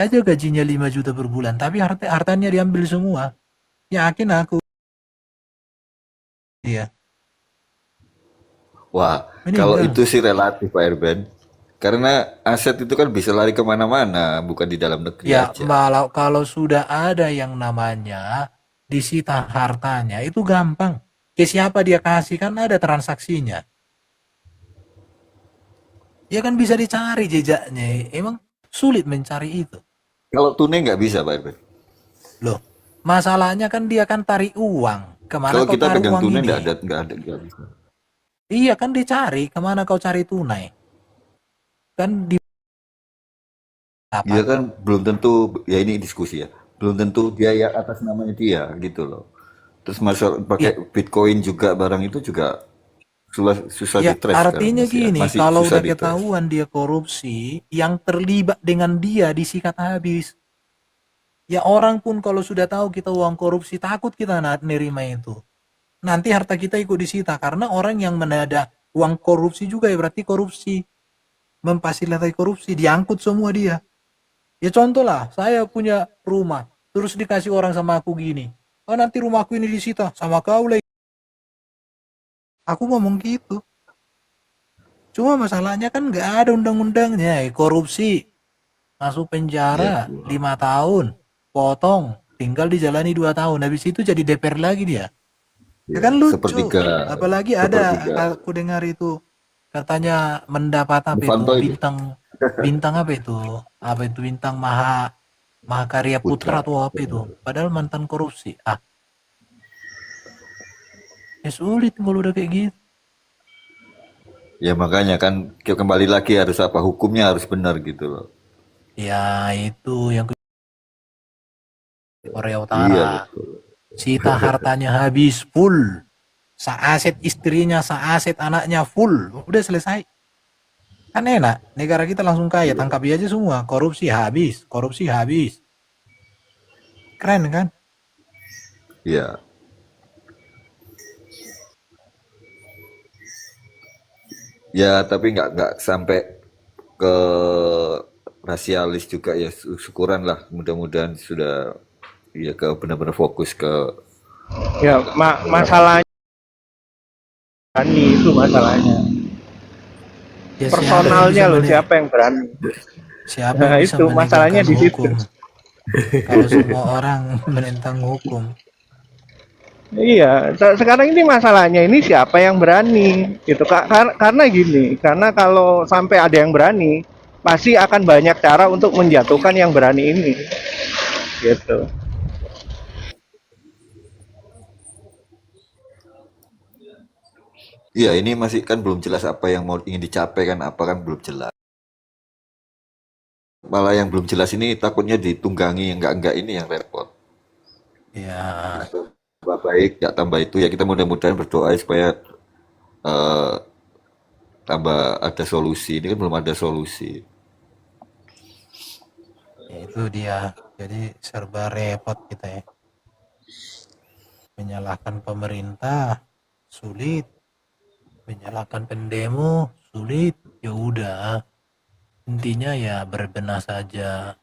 aja gajinya 5 juta per bulan, tapi hartanya diambil semua. Yakin aku dia Wah, kalau meninggal. itu sih relatif Pak Erben. Karena aset itu kan bisa lari kemana-mana, bukan di dalam negeri Ya, aja. kalau sudah ada yang namanya disita hartanya, itu gampang. Ke siapa dia kasih kan ada transaksinya. Ya kan bisa dicari jejaknya. Emang sulit mencari itu. Kalau tunai nggak bisa Pak Erben. Loh, masalahnya kan dia kan tarik uang. Kemana Kalau kau kita taruh pegang uang tunai ini? nggak bisa. Iya kan dicari. Kemana kau cari tunai? Kan di Dia dapat. kan belum tentu, ya ini diskusi ya, belum tentu biaya atas namanya dia gitu loh. Terus masuk pakai Ya, Bitcoin juga barang itu juga susah, susah ya, di trace sekarang artinya masih ya, gini, masih kalau susah udah di trace. ketahuan dia korupsi, yang terlibat dengan dia disikat habis. Ya orang pun kalau sudah tahu kita uang korupsi, takut kita nerima itu. Nanti harta kita ikut disita karena orang yang menada uang korupsi juga ya berarti korupsi, memfasilitasi korupsi, diangkut semua dia. Ya contoh lah, saya punya rumah, terus dikasih orang sama aku gini, oh nanti rumahku ini disita sama kau lagi. Aku ngomong gitu. Cuma masalahnya kan nggak ada undang-undangnya. Korupsi, masuk Ya, penjara 5 tahun, potong, tinggal dijalani 2 tahun. Habis itu jadi DPR lagi dia. Ya ya, kan lucu. sepertiga, Apalagi ada, sepertiga. aku dengar itu katanya mendapat apa itu Novanto itu bintang bintang apa itu? Apa itu bintang Mahakarya Putra putra. atau apa itu? Padahal mantan korupsi. Ah, ya sulit kalau udah kayak gitu. Ya makanya kan kembali lagi harus apa hukumnya harus benar gitu loh. Ya itu yang Korea Iya Utara. betul. Sita hartanya habis full. Seaset istrinya, seaset anaknya full. Udah selesai. Kan enak. Negara kita langsung kaya. Iya. Tangkap aja semua. Korupsi habis. Korupsi habis. Keren kan? Iya. Ya tapi nggak sampai ke rasialis juga ya syukuran lah mudah-mudahan sudah ya ke benar-benar fokus ke Ya, rakyat. masalahnya itu masalahnya. Ya siapa yang bisa Personalnya loh, siapa yang berani? siapa yang Nah, bisa itu masalahnya menegakkan di situ. hukum kalau semua orang menentang hukum? Iya, sekarang ini masalahnya ini siapa yang berani gitu Kak. Karena gini, karena kalau sampai ada yang berani, pasti akan banyak cara untuk menjatuhkan yang berani ini gitu. Iya ini masih kan belum jelas apa yang mau ingin dicapai kan apa kan belum jelas. Malah yang belum jelas ini takutnya ditunggangi yang enggak ini yang repot. Ya, Tambah baik, ya tambah itu ya kita mudah-mudahan berdoa supaya eh, tambah ada solusi. Ini kan belum ada solusi. ya itu dia. Jadi serba repot kita ya. Menyalahkan pemerintah sulit, menyalahkan pendemo sulit. Ya udah, intinya ya berbenah saja.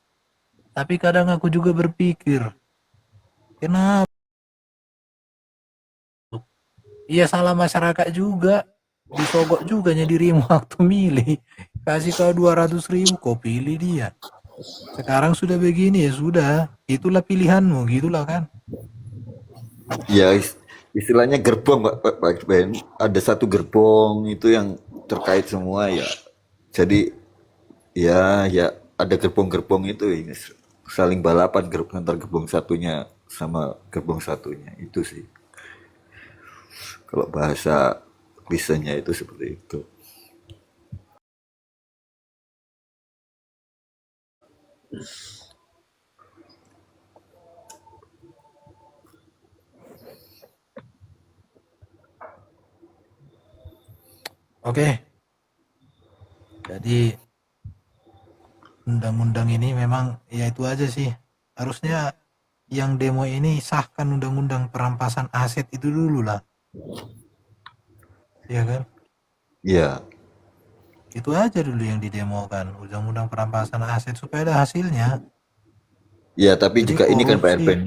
Tapi kadang aku juga berpikir, kenapa? Iya salah masyarakat juga. Disogok juga dirimu waktu milih. Kasih kau 200.000, kau pilih dia. Sekarang sudah begini ya sudah. Itulah pilihanmu, gitulah kan. Ya istilahnya gerbong Pak Ben. Ada satu gerbong itu yang terkait semua ya. Jadi ya ada gerbong-gerbong itu ya, saling balapan antar gerbong satunya sama gerbong satunya itu sih. Kalau bahasa bisanya itu seperti itu. Oke, jadi undang-undang ini memang ya itu aja sih. Harusnya yang demo ini sahkan undang-undang perampasan aset itu dulu lah. Ya kan? Ya, Itu aja dulu yang didemokan. Undang-undang perampasan aset supaya ada hasilnya. Ya, tapi Jadi juga ini kan Pak korupsi. Erben,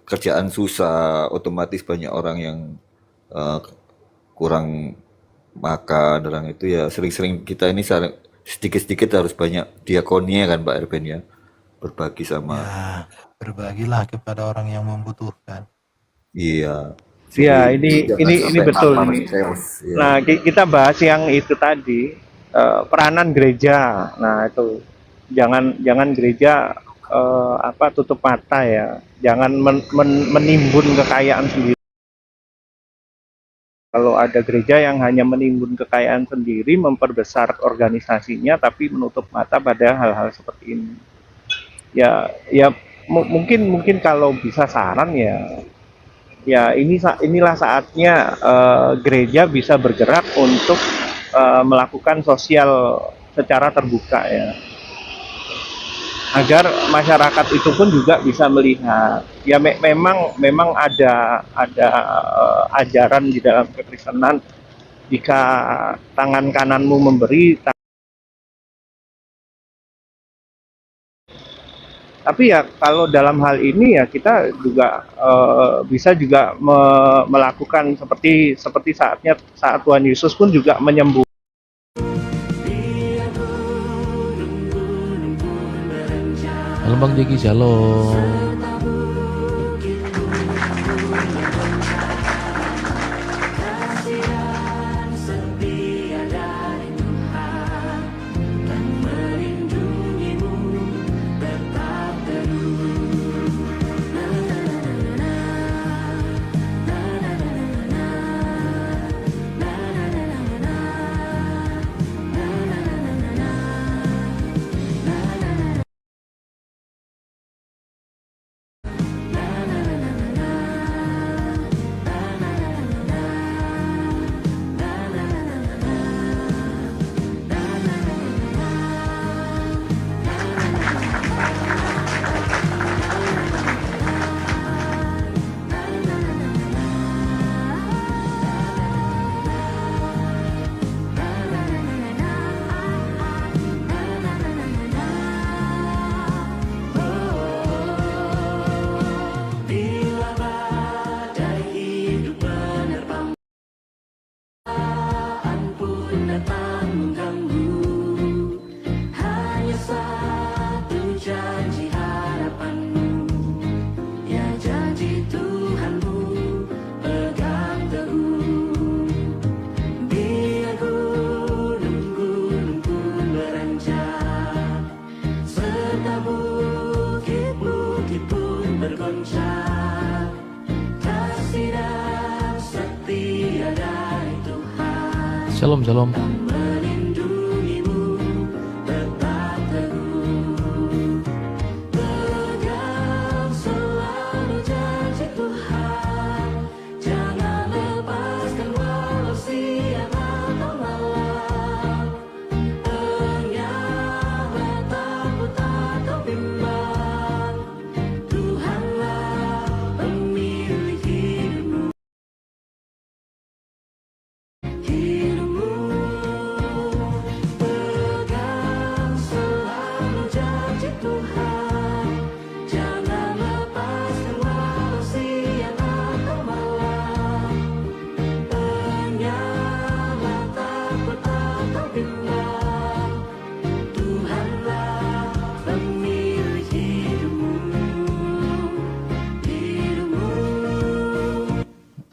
kerjaan susah, otomatis banyak orang yang eh, kurang makan, orang itu ya sering-sering kita ini sedikit-sedikit harus banyak diakonia kan Pak Erben ya, berbagi sama, Ya, berbagilah kepada orang yang membutuhkan. iya. Ya, Jadi jangan ini sampai betul lapar ini. chaos ya. Nah, kita bahas yang itu tadi, peranan gereja. Nah, itu jangan jangan gereja apa tutup mata ya. Jangan menimbun kekayaan sendiri. Kalau ada gereja yang hanya menimbun kekayaan sendiri, memperbesar organisasinya, tapi menutup mata pada hal-hal seperti ini. Ya, mungkin kalau bisa saran ya, ya inilah saatnya gereja bisa bergerak untuk melakukan sosial secara terbuka ya, agar masyarakat itu pun juga bisa melihat ya memang ada ajaran di dalam kekristenan, jika tangan kananmu memberi, tapi ya kalau dalam hal ini ya kita juga bisa juga melakukan seperti seperti saat Tuhan Yesus pun juga menyembuhkan. Halo Bang Jeki, shalom. Shalom, shalom.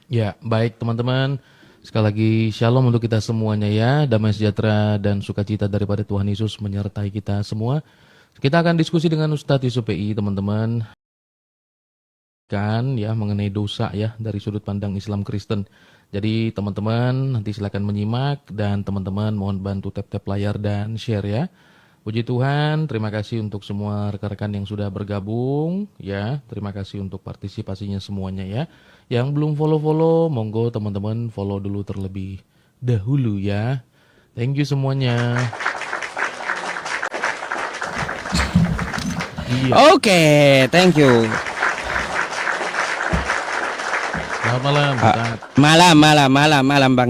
Ya, baik teman-teman. Sekali lagi shalom untuk kita semuanya ya. Damai sejahtera dan sukacita daripada Tuhan Yesus menyertai kita semua. Kita akan diskusi dengan Ustadz Yusuf PI, teman-teman. Kan ya mengenai dosa ya dari sudut pandang Islam Kristen. Jadi teman-teman nanti silakan menyimak dan teman-teman mohon bantu tap-tap layar dan share ya. Puji Tuhan, terima kasih untuk semua rekan-rekan yang sudah bergabung ya. Terima kasih untuk partisipasinya semuanya ya. Yang belum follow-follow, monggo teman-teman follow dulu terlebih dahulu ya. Thank you semuanya. Iya. Oke, thank you. Selamat malam, Ustaz. Malam, Bang.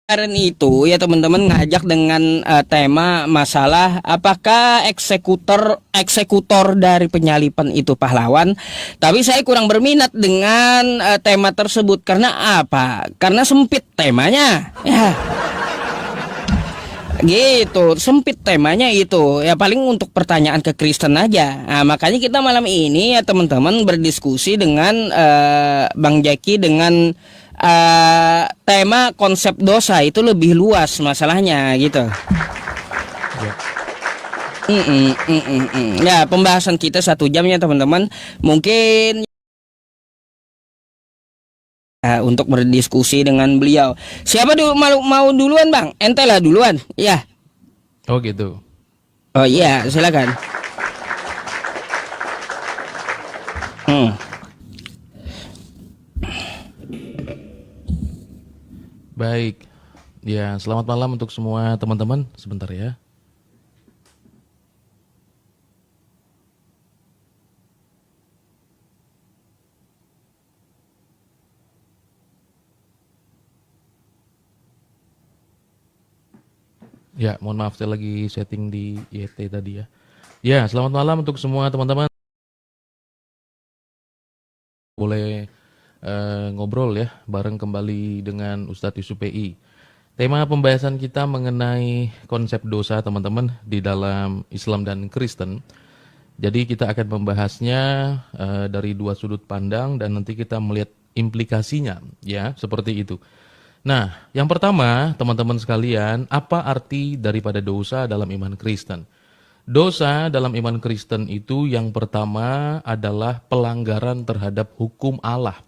Kemarin itu ya teman-teman ngajak dengan tema masalah apakah eksekutor dari penyalipan itu pahlawan. Tapi saya kurang berminat dengan tema tersebut karena apa? Karena sempit temanya. Ya. Gitu, sempit temanya itu. Ya paling untuk pertanyaan ke Kristen aja. Nah, makanya kita malam ini ya teman-teman berdiskusi dengan Bang Jaki dengan tema konsep dosa itu lebih luas masalahnya gitu. Ya pembahasan kita 1 jam ya teman-teman. Mungkin untuk berdiskusi dengan beliau. Siapa dulu mau duluan Bang? Ente lah duluan. Ya. Oh gitu. Oh iya, silakan. Baik. Ya, selamat malam untuk semua teman-teman. Sebentar ya. Ya, mohon maaf saya lagi setting di YT tadi ya. Ya, selamat malam untuk semua teman-teman. Boleh ngobrol ya, bareng kembali dengan Ustadz Yusuf PI. Tema pembahasan kita mengenai konsep dosa teman-teman di dalam Islam dan Kristen. Jadi kita akan membahasnya dari 2 sudut pandang dan nanti kita melihat implikasinya ya, seperti itu. Nah, yang pertama, teman-teman sekalian, apa arti daripada dosa dalam iman Kristen? Dosa dalam iman Kristen itu yang pertama adalah pelanggaran terhadap hukum Allah.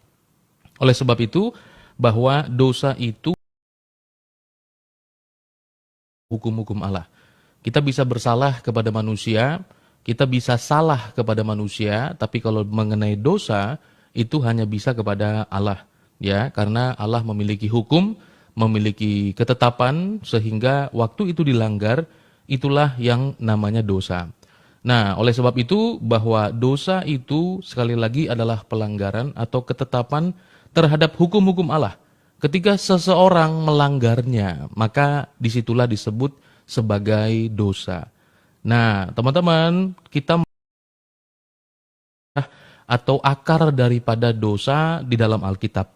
Oleh sebab itu, bahwa dosa itu hukum-hukum Allah. Kita bisa bersalah kepada manusia, kita bisa salah kepada manusia, tapi kalau mengenai dosa, itu hanya bisa kepada Allah. Ya, karena Allah memiliki hukum, memiliki ketetapan sehingga waktu itu dilanggar, itulah yang namanya dosa. Nah, oleh sebab itu bahwa dosa itu sekali lagi adalah pelanggaran atau ketetapan terhadap hukum-hukum Allah. Ketika seseorang melanggarnya, maka disitulah disebut sebagai dosa. Nah, teman-teman, kita atau akar daripada dosa di dalam Alkitab.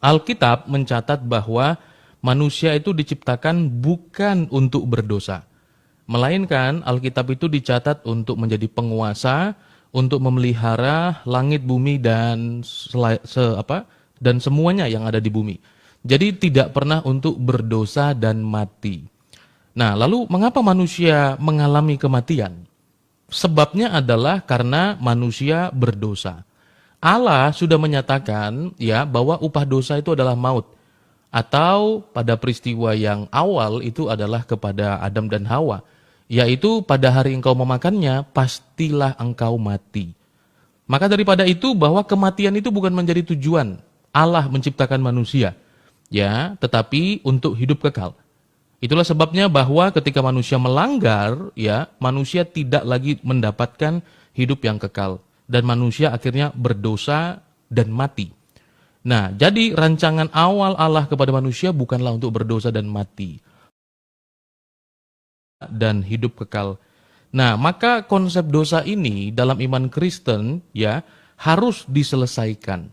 Alkitab mencatat bahwa manusia itu diciptakan bukan untuk berdosa. Melainkan Alkitab itu dicatat untuk menjadi penguasa, untuk memelihara langit, bumi, dan dan semuanya yang ada di bumi. Jadi tidak pernah untuk berdosa dan mati. Nah, lalu mengapa manusia mengalami kematian? Sebabnya adalah karena manusia berdosa. Allah sudah menyatakan ya bahwa upah dosa itu adalah maut. Atau pada peristiwa yang awal itu adalah kepada Adam dan Hawa. Yaitu pada hari engkau memakannya, pastilah engkau mati. Maka daripada itu bahwa kematian itu bukan menjadi tujuan Allah menciptakan manusia. Ya, tetapi untuk hidup kekal. Itulah sebabnya bahwa ketika manusia melanggar, ya, manusia tidak lagi mendapatkan hidup yang kekal. Dan manusia akhirnya berdosa dan mati. Nah, jadi rancangan awal Allah kepada manusia bukanlah untuk berdosa dan mati. Dan hidup kekal. Nah, maka konsep dosa ini dalam iman Kristen ya harus diselesaikan.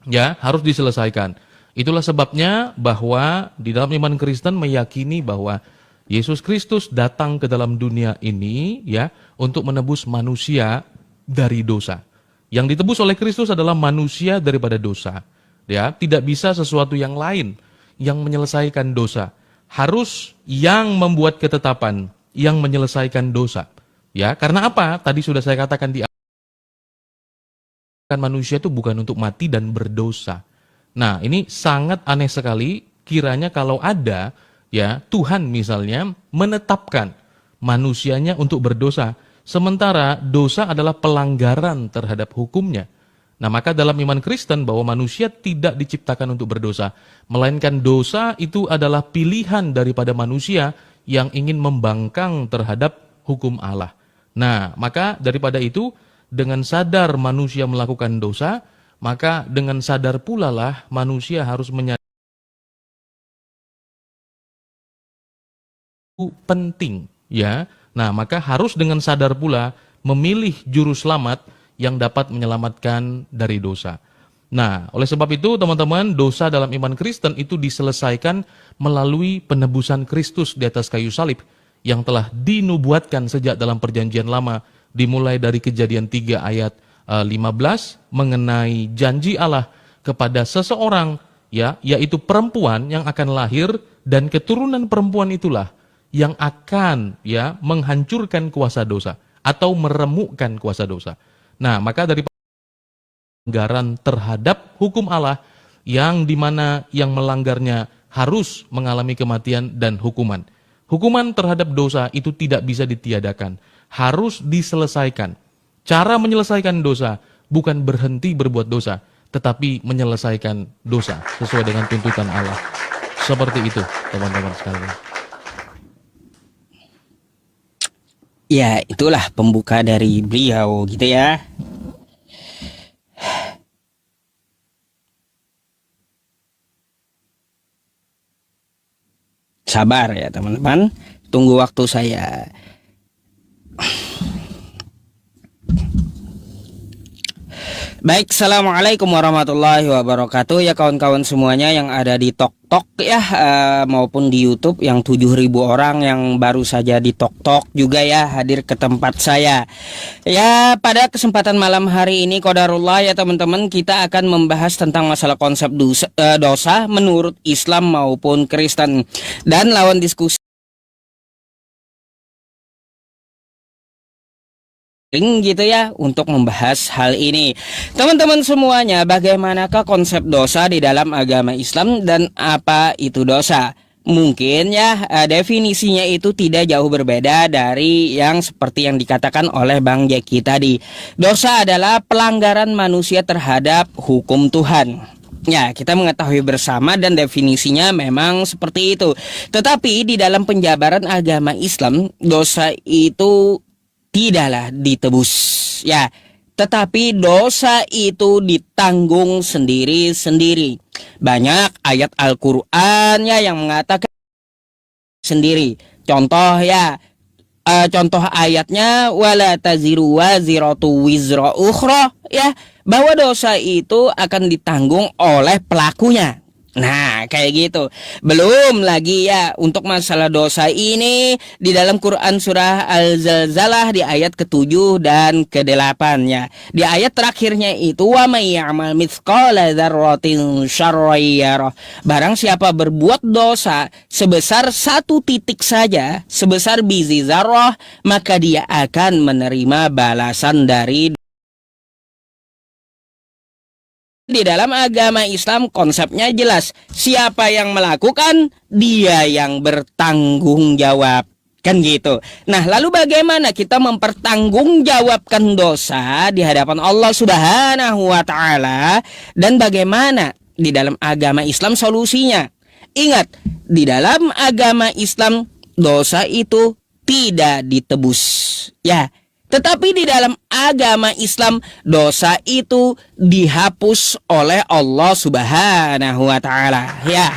Ya, harus diselesaikan. Itulah sebabnya bahwa di dalam iman Kristen meyakini bahwa Yesus Kristus datang ke dalam dunia ini ya untuk menebus manusia dari dosa. Yang ditebus oleh Kristus adalah manusia daripada dosa. Ya, tidak bisa sesuatu yang lain yang menyelesaikan dosa. Harus yang membuat ketetapan, yang menyelesaikan dosa. Ya, karena apa? Tadi sudah saya katakan di manusia itu bukan untuk mati dan berdosa. Nah, ini sangat aneh sekali kiranya kalau ada ya Tuhan misalnya menetapkan manusianya untuk berdosa. Sementara dosa adalah pelanggaran terhadap hukumnya. Nah, maka dalam iman Kristen bahwa manusia tidak diciptakan untuk berdosa. Melainkan dosa itu adalah pilihan daripada manusia yang ingin membangkang terhadap hukum Allah. Nah, maka daripada itu, dengan sadar manusia melakukan dosa, maka dengan sadar pula lah manusia harus menyadari penting, ya. Nah, maka harus dengan sadar pula memilih juru selamat yang dapat menyelamatkan dari dosa. Nah, oleh sebab itu teman-teman, dosa dalam iman Kristen itu diselesaikan melalui penebusan Kristus di atas kayu salib yang telah dinubuatkan sejak dalam perjanjian lama, dimulai dari Kejadian 3 ayat 15 mengenai janji Allah kepada seseorang, ya, yaitu perempuan yang akan lahir, dan keturunan perempuan itulah yang akan, ya, menghancurkan kuasa dosa atau meremukkan kuasa dosa. Nah, maka dari pelanggaran terhadap hukum Allah yang dimana yang melanggarnya harus mengalami kematian dan hukuman. Hukuman terhadap dosa itu tidak bisa ditiadakan, harus diselesaikan. Cara menyelesaikan dosa bukan berhenti berbuat dosa, tetapi menyelesaikan dosa sesuai dengan tuntutan Allah. Seperti itu, teman-teman sekalian. Ya, itulah pembuka dari beliau gitu ya. Sabar ya teman-teman, tunggu waktu saya. Baik, assalamualaikum warahmatullahi wabarakatuh ya kawan-kawan semuanya yang ada di TokTok ya, maupun di YouTube yang 7.000 orang yang baru saja di TokTok juga ya hadir ke tempat saya. Ya, pada kesempatan malam hari ini qadarullah ya teman-teman, kita akan membahas tentang masalah konsep dosa menurut Islam maupun Kristen, dan lawan diskusi gitu ya untuk membahas hal ini. Teman-teman semuanya, bagaimanakah konsep dosa di dalam agama Islam dan apa itu dosa? Mungkin ya definisinya itu tidak jauh berbeda dari yang seperti yang dikatakan oleh Bang Jeki tadi. Dosa adalah pelanggaran manusia terhadap hukum Tuhan. Ya, kita mengetahui bersama dan definisinya memang seperti itu. Tetapi di dalam penjabaran agama Islam, dosa itu tidaklah ditebus, ya, tetapi dosa itu ditanggung sendiri-sendiri. Banyak ayat Al-Quran ya yang mengatakan sendiri. Contoh ya, contoh ayatnya wala taziru waziratu wizra ukhra, ya, bahwa dosa itu akan ditanggung oleh pelakunya. Nah, kayak gitu. Belum lagi ya untuk masalah dosa ini di dalam Quran surah Al-Zalzalah di ayat ke-7 dan ke-8 ya. Di ayat terakhirnya itu wa may ya'mal mithqala dzarratin syarran yarah. Barang siapa berbuat dosa sebesar 1 titik saja, sebesar biji zarrah, maka dia akan menerima balasan dari. Di dalam agama Islam konsepnya jelas, siapa yang melakukan dia yang bertanggung jawab, kan gitu. Nah, lalu bagaimana kita mempertanggungjawabkan dosa di hadapan Allah Subhanahu wa taala, dan bagaimana di dalam agama Islam solusinya? Ingat, di dalam agama Islam dosa itu tidak ditebus, ya. Tetapi di dalam agama Islam dosa itu dihapus oleh Allah Subhanahu wa taala, ya.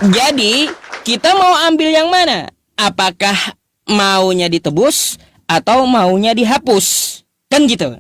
Jadi, kita mau ambil yang mana? Apakah maunya ditebus atau maunya dihapus? Kan gitu.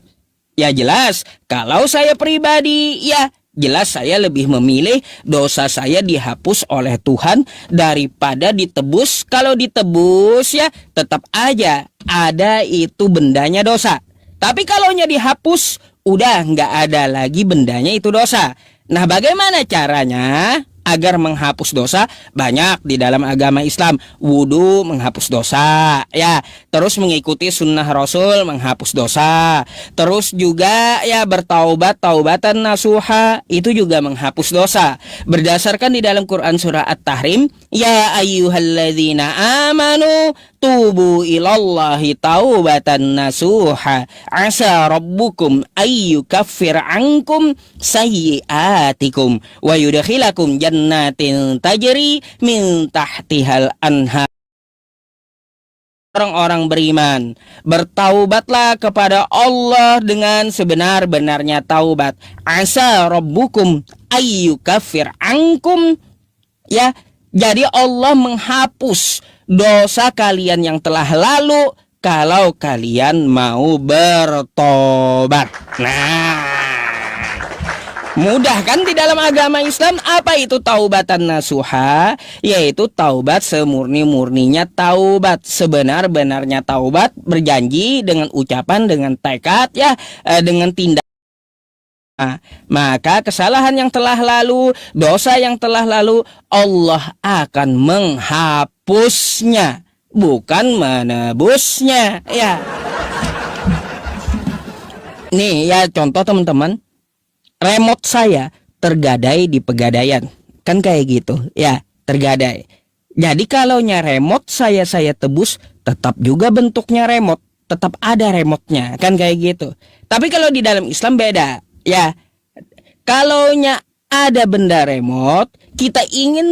Ya jelas, kalau saya pribadi ya jelas saya lebih memilih dosa saya dihapus oleh Tuhan daripada ditebus. Kalau ditebus ya tetap aja ada itu bendanya dosa. Tapi kalaunya dihapus udah nggak ada lagi bendanya itu dosa. Nah, bagaimana caranya agar menghapus dosa? Banyak di dalam agama Islam. Wudu menghapus dosa, ya. Terus mengikuti sunnah Rasul menghapus dosa. Terus juga ya bertaubat, taubatan nasuha, itu juga menghapus dosa. Berdasarkan di dalam Quran surah At-Tahrim, ya ayyuhalladzina amanu tubu ilallahi taubatan nasuha asa rabbukum ayyukaffir ankum sayyiatikum wa yudkhilakum jannatin tajri min tahtihal anhar. Orang-orang beriman, bertaubatlah kepada Allah dengan sebenar-benarnya taubat. Asa rabbukum ayyukaffir ankum, ya, Jadi Allah menghapus dosa kalian yang telah lalu kalau kalian mau bertobat. Nah, mudah kan di dalam agama Islam? Apa itu taubatan nasuha? Yaitu taubat semurni-murninya taubat, sebenar-benarnya taubat, berjanji dengan ucapan, dengan tekad ya, dengan tindakan. Maka kesalahan yang telah lalu, dosa yang telah lalu, Allah akan menghapusnya, bukan menebusnya ya. Nih ya contoh teman-teman, remote saya tergadai di Pegadaian, kan kayak gitu ya, tergadai. Jadi kalaunya remote saya tebus, tetap juga bentuknya remote, tetap ada remote-nya, kan kayak gitu. Tapi kalau di dalam Islam beda ya. Kalaunya ada benda remote, kita ingin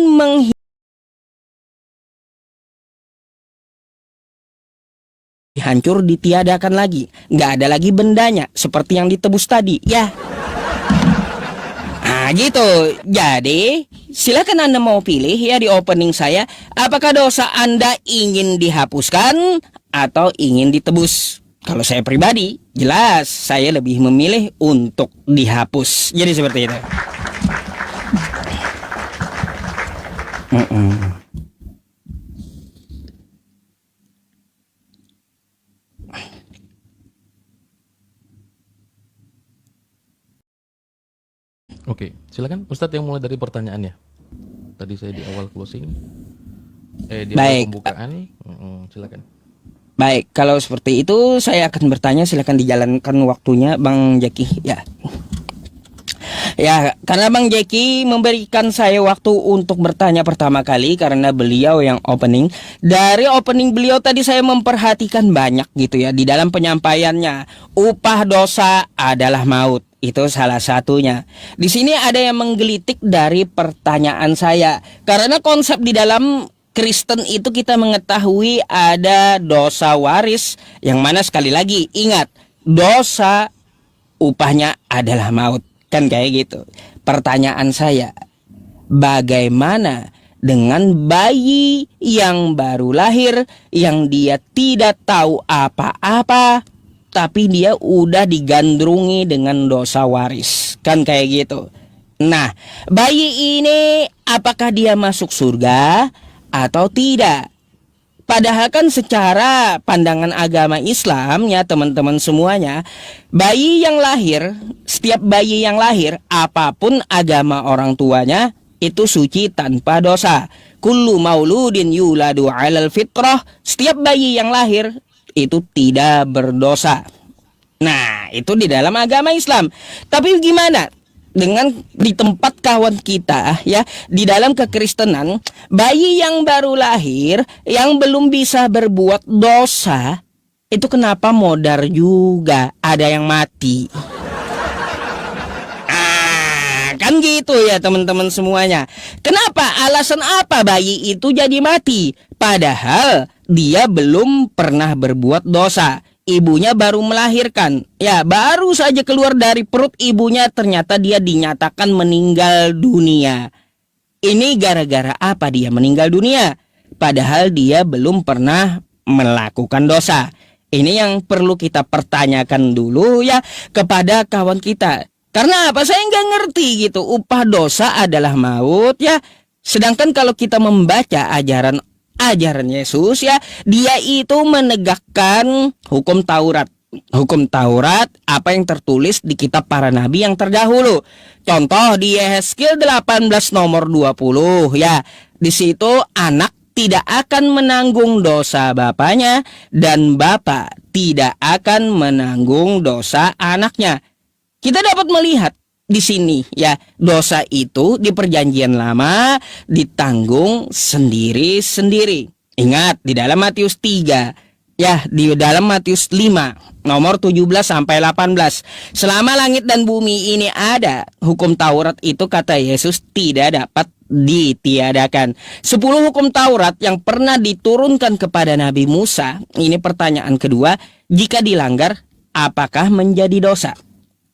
hancur, ditiadakan lagi, nggak ada lagi bendanya seperti yang ditebus tadi ya. Nah gitu. Jadi silakan Anda mau pilih ya di opening saya, apakah dosa Anda ingin dihapuskan atau ingin ditebus. Kalau saya pribadi, jelas saya lebih memilih untuk dihapus. Jadi seperti itu. Oke, silakan Ustadz yang mulai dari pertanyaannya. Tadi saya di awal closing, di awal Baik. pembukaan, silakan. Baik, kalau seperti itu saya akan bertanya, silakan dijalankan waktunya Bang Jeki ya. Ya, karena Bang Jeki memberikan saya waktu untuk bertanya pertama kali karena beliau yang opening. Dari opening beliau tadi saya memperhatikan banyak gitu ya di dalam penyampaiannya. Upah dosa adalah maut. Itu salah satunya. Di sini ada yang menggelitik dari pertanyaan saya. Karena konsep di dalam Kristen itu kita mengetahui ada dosa waris, yang mana sekali lagi ingat, dosa upahnya adalah maut, kan kayak gitu. Pertanyaan saya, bagaimana dengan bayi yang baru lahir, yang dia tidak tahu apa-apa, tapi dia udah digandrungi dengan dosa waris, kan kayak gitu. Nah, bayi ini apakah dia masuk surga atau tidak? Padahal kan secara pandangan agama Islam ya teman-teman semuanya, bayi yang lahir, setiap bayi yang lahir apapun agama orang tuanya itu suci tanpa dosa. Kullu mauludin yuladu 'alal fitrah, setiap bayi yang lahir itu tidak berdosa. Nah, itu di dalam agama Islam. Tapi gimana dengan di tempat kawan kita ya, di dalam kekristenan, bayi yang baru lahir yang belum bisa berbuat dosa itu kenapa modar juga, ada yang mati. Kan gitu ya teman-teman semuanya. Kenapa? Alasan apa bayi itu jadi mati? Padahal dia belum pernah berbuat dosa. Ibunya baru melahirkan. Ya, baru saja keluar dari perut ibunya ternyata dia dinyatakan meninggal dunia. Ini gara-gara apa dia meninggal dunia? Padahal dia belum pernah melakukan dosa. Ini yang perlu kita pertanyakan dulu ya kepada kawan kita. Karena apa? Saya nggak ngerti gitu. Upah dosa adalah maut ya. Sedangkan kalau kita membaca ajaran Yesus ya, dia itu menegakkan hukum Taurat. Hukum Taurat apa yang tertulis di kitab para nabi yang terdahulu. Contoh di Yehezkiel 18 nomor 20 ya. Di situ anak tidak akan menanggung dosa bapaknya dan bapak tidak akan menanggung dosa anaknya. Kita dapat melihat di sini ya, dosa itu di perjanjian lama ditanggung sendiri-sendiri. Ingat di dalam Matius 3 ya, di dalam Matius 5 nomor 17 sampai 18. Selama langit dan bumi ini ada, hukum Taurat itu kata Yesus tidak dapat ditiadakan. 10 hukum Taurat yang pernah diturunkan kepada Nabi Musa. Ini pertanyaan kedua, jika dilanggar apakah menjadi dosa?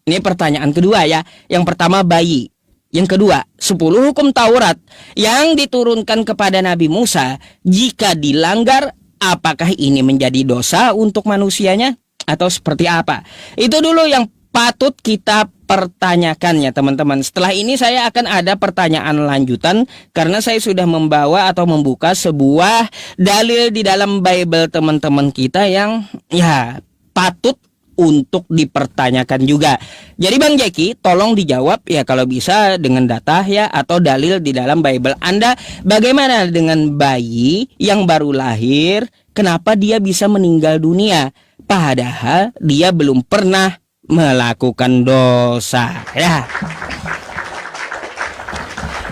Ini pertanyaan kedua ya. Yang pertama bayi. Yang kedua, 10 hukum Taurat yang diturunkan kepada Nabi Musa, jika dilanggar, apakah ini menjadi dosa untuk manusianya atau seperti apa? Itu dulu yang patut kita pertanyakan ya teman-teman. Setelah ini saya akan ada pertanyaan lanjutan karena saya sudah membawa atau membuka sebuah dalil di dalam Bible teman-teman kita yang ya patut untuk dipertanyakan juga. Jadi Bang Jeki, tolong dijawab ya kalau bisa dengan data ya atau dalil di dalam Bible Anda. Bagaimana dengan bayi yang baru lahir, kenapa dia bisa meninggal dunia padahal dia belum pernah melakukan dosa ya.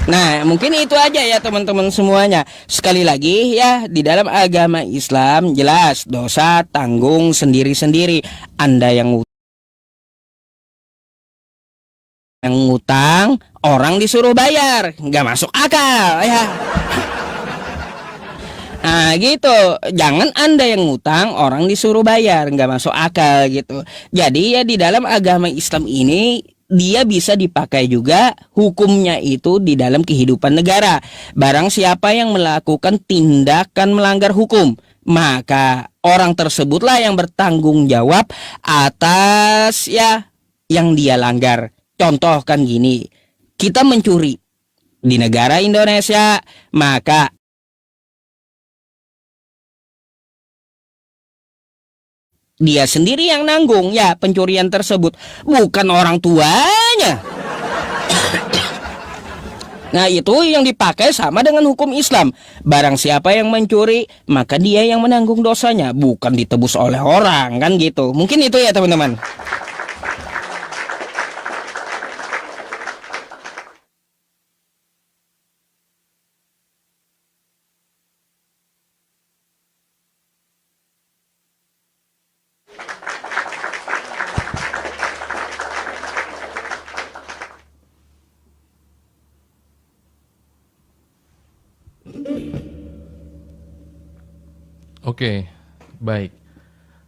Nah, mungkin itu aja ya teman-teman semuanya. Sekali lagi ya, di dalam agama Islam jelas dosa tanggung sendiri-sendiri. Anda yang ngutang, orang disuruh bayar, nggak masuk akal ya. Nah gitu, jangan Anda yang ngutang, orang disuruh bayar, nggak masuk akal gitu. Jadi ya di dalam agama Islam ini dia bisa dipakai juga hukumnya itu di dalam kehidupan negara. Barang siapa yang melakukan tindakan melanggar hukum, maka orang tersebutlah yang bertanggung jawab atas ya yang dia langgar. Contoh kan gini, kita mencuri di negara Indonesia, maka dia sendiri yang nanggung ya pencurian tersebut, bukan orang tuanya. Nah itu yang dipakai sama dengan hukum Islam. Barang siapa yang mencuri, maka dia yang menanggung dosanya, bukan ditebus oleh orang kan gitu. Mungkin itu ya teman-teman. Oke, baik.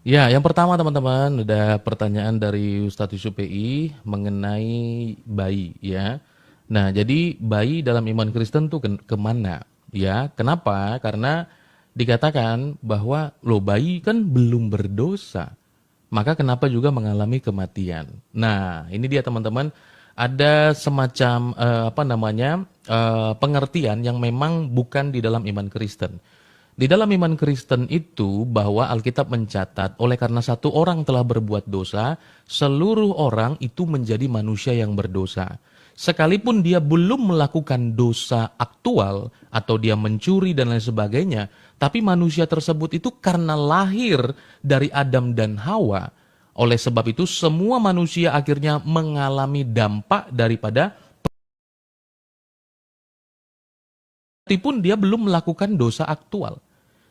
Ya, yang pertama teman-teman, ada pertanyaan dari Ustadz Yusuf PI mengenai bayi ya. Nah, jadi bayi dalam iman Kristen tuh kemana? Ya, kenapa? Karena dikatakan bahwa loh bayi kan belum berdosa. Maka kenapa juga mengalami kematian? Nah, ini dia teman-teman, ada semacam pengertian yang memang bukan di dalam iman Kristen. Di dalam iman Kristen itu bahwa Alkitab mencatat oleh karena satu orang telah berbuat dosa, seluruh orang itu menjadi manusia yang berdosa. Sekalipun dia belum melakukan dosa aktual atau dia mencuri dan lain sebagainya, tapi manusia tersebut itu karena lahir dari Adam dan Hawa. Oleh sebab itu semua manusia akhirnya mengalami dampak daripada meskipun dia belum melakukan dosa aktual.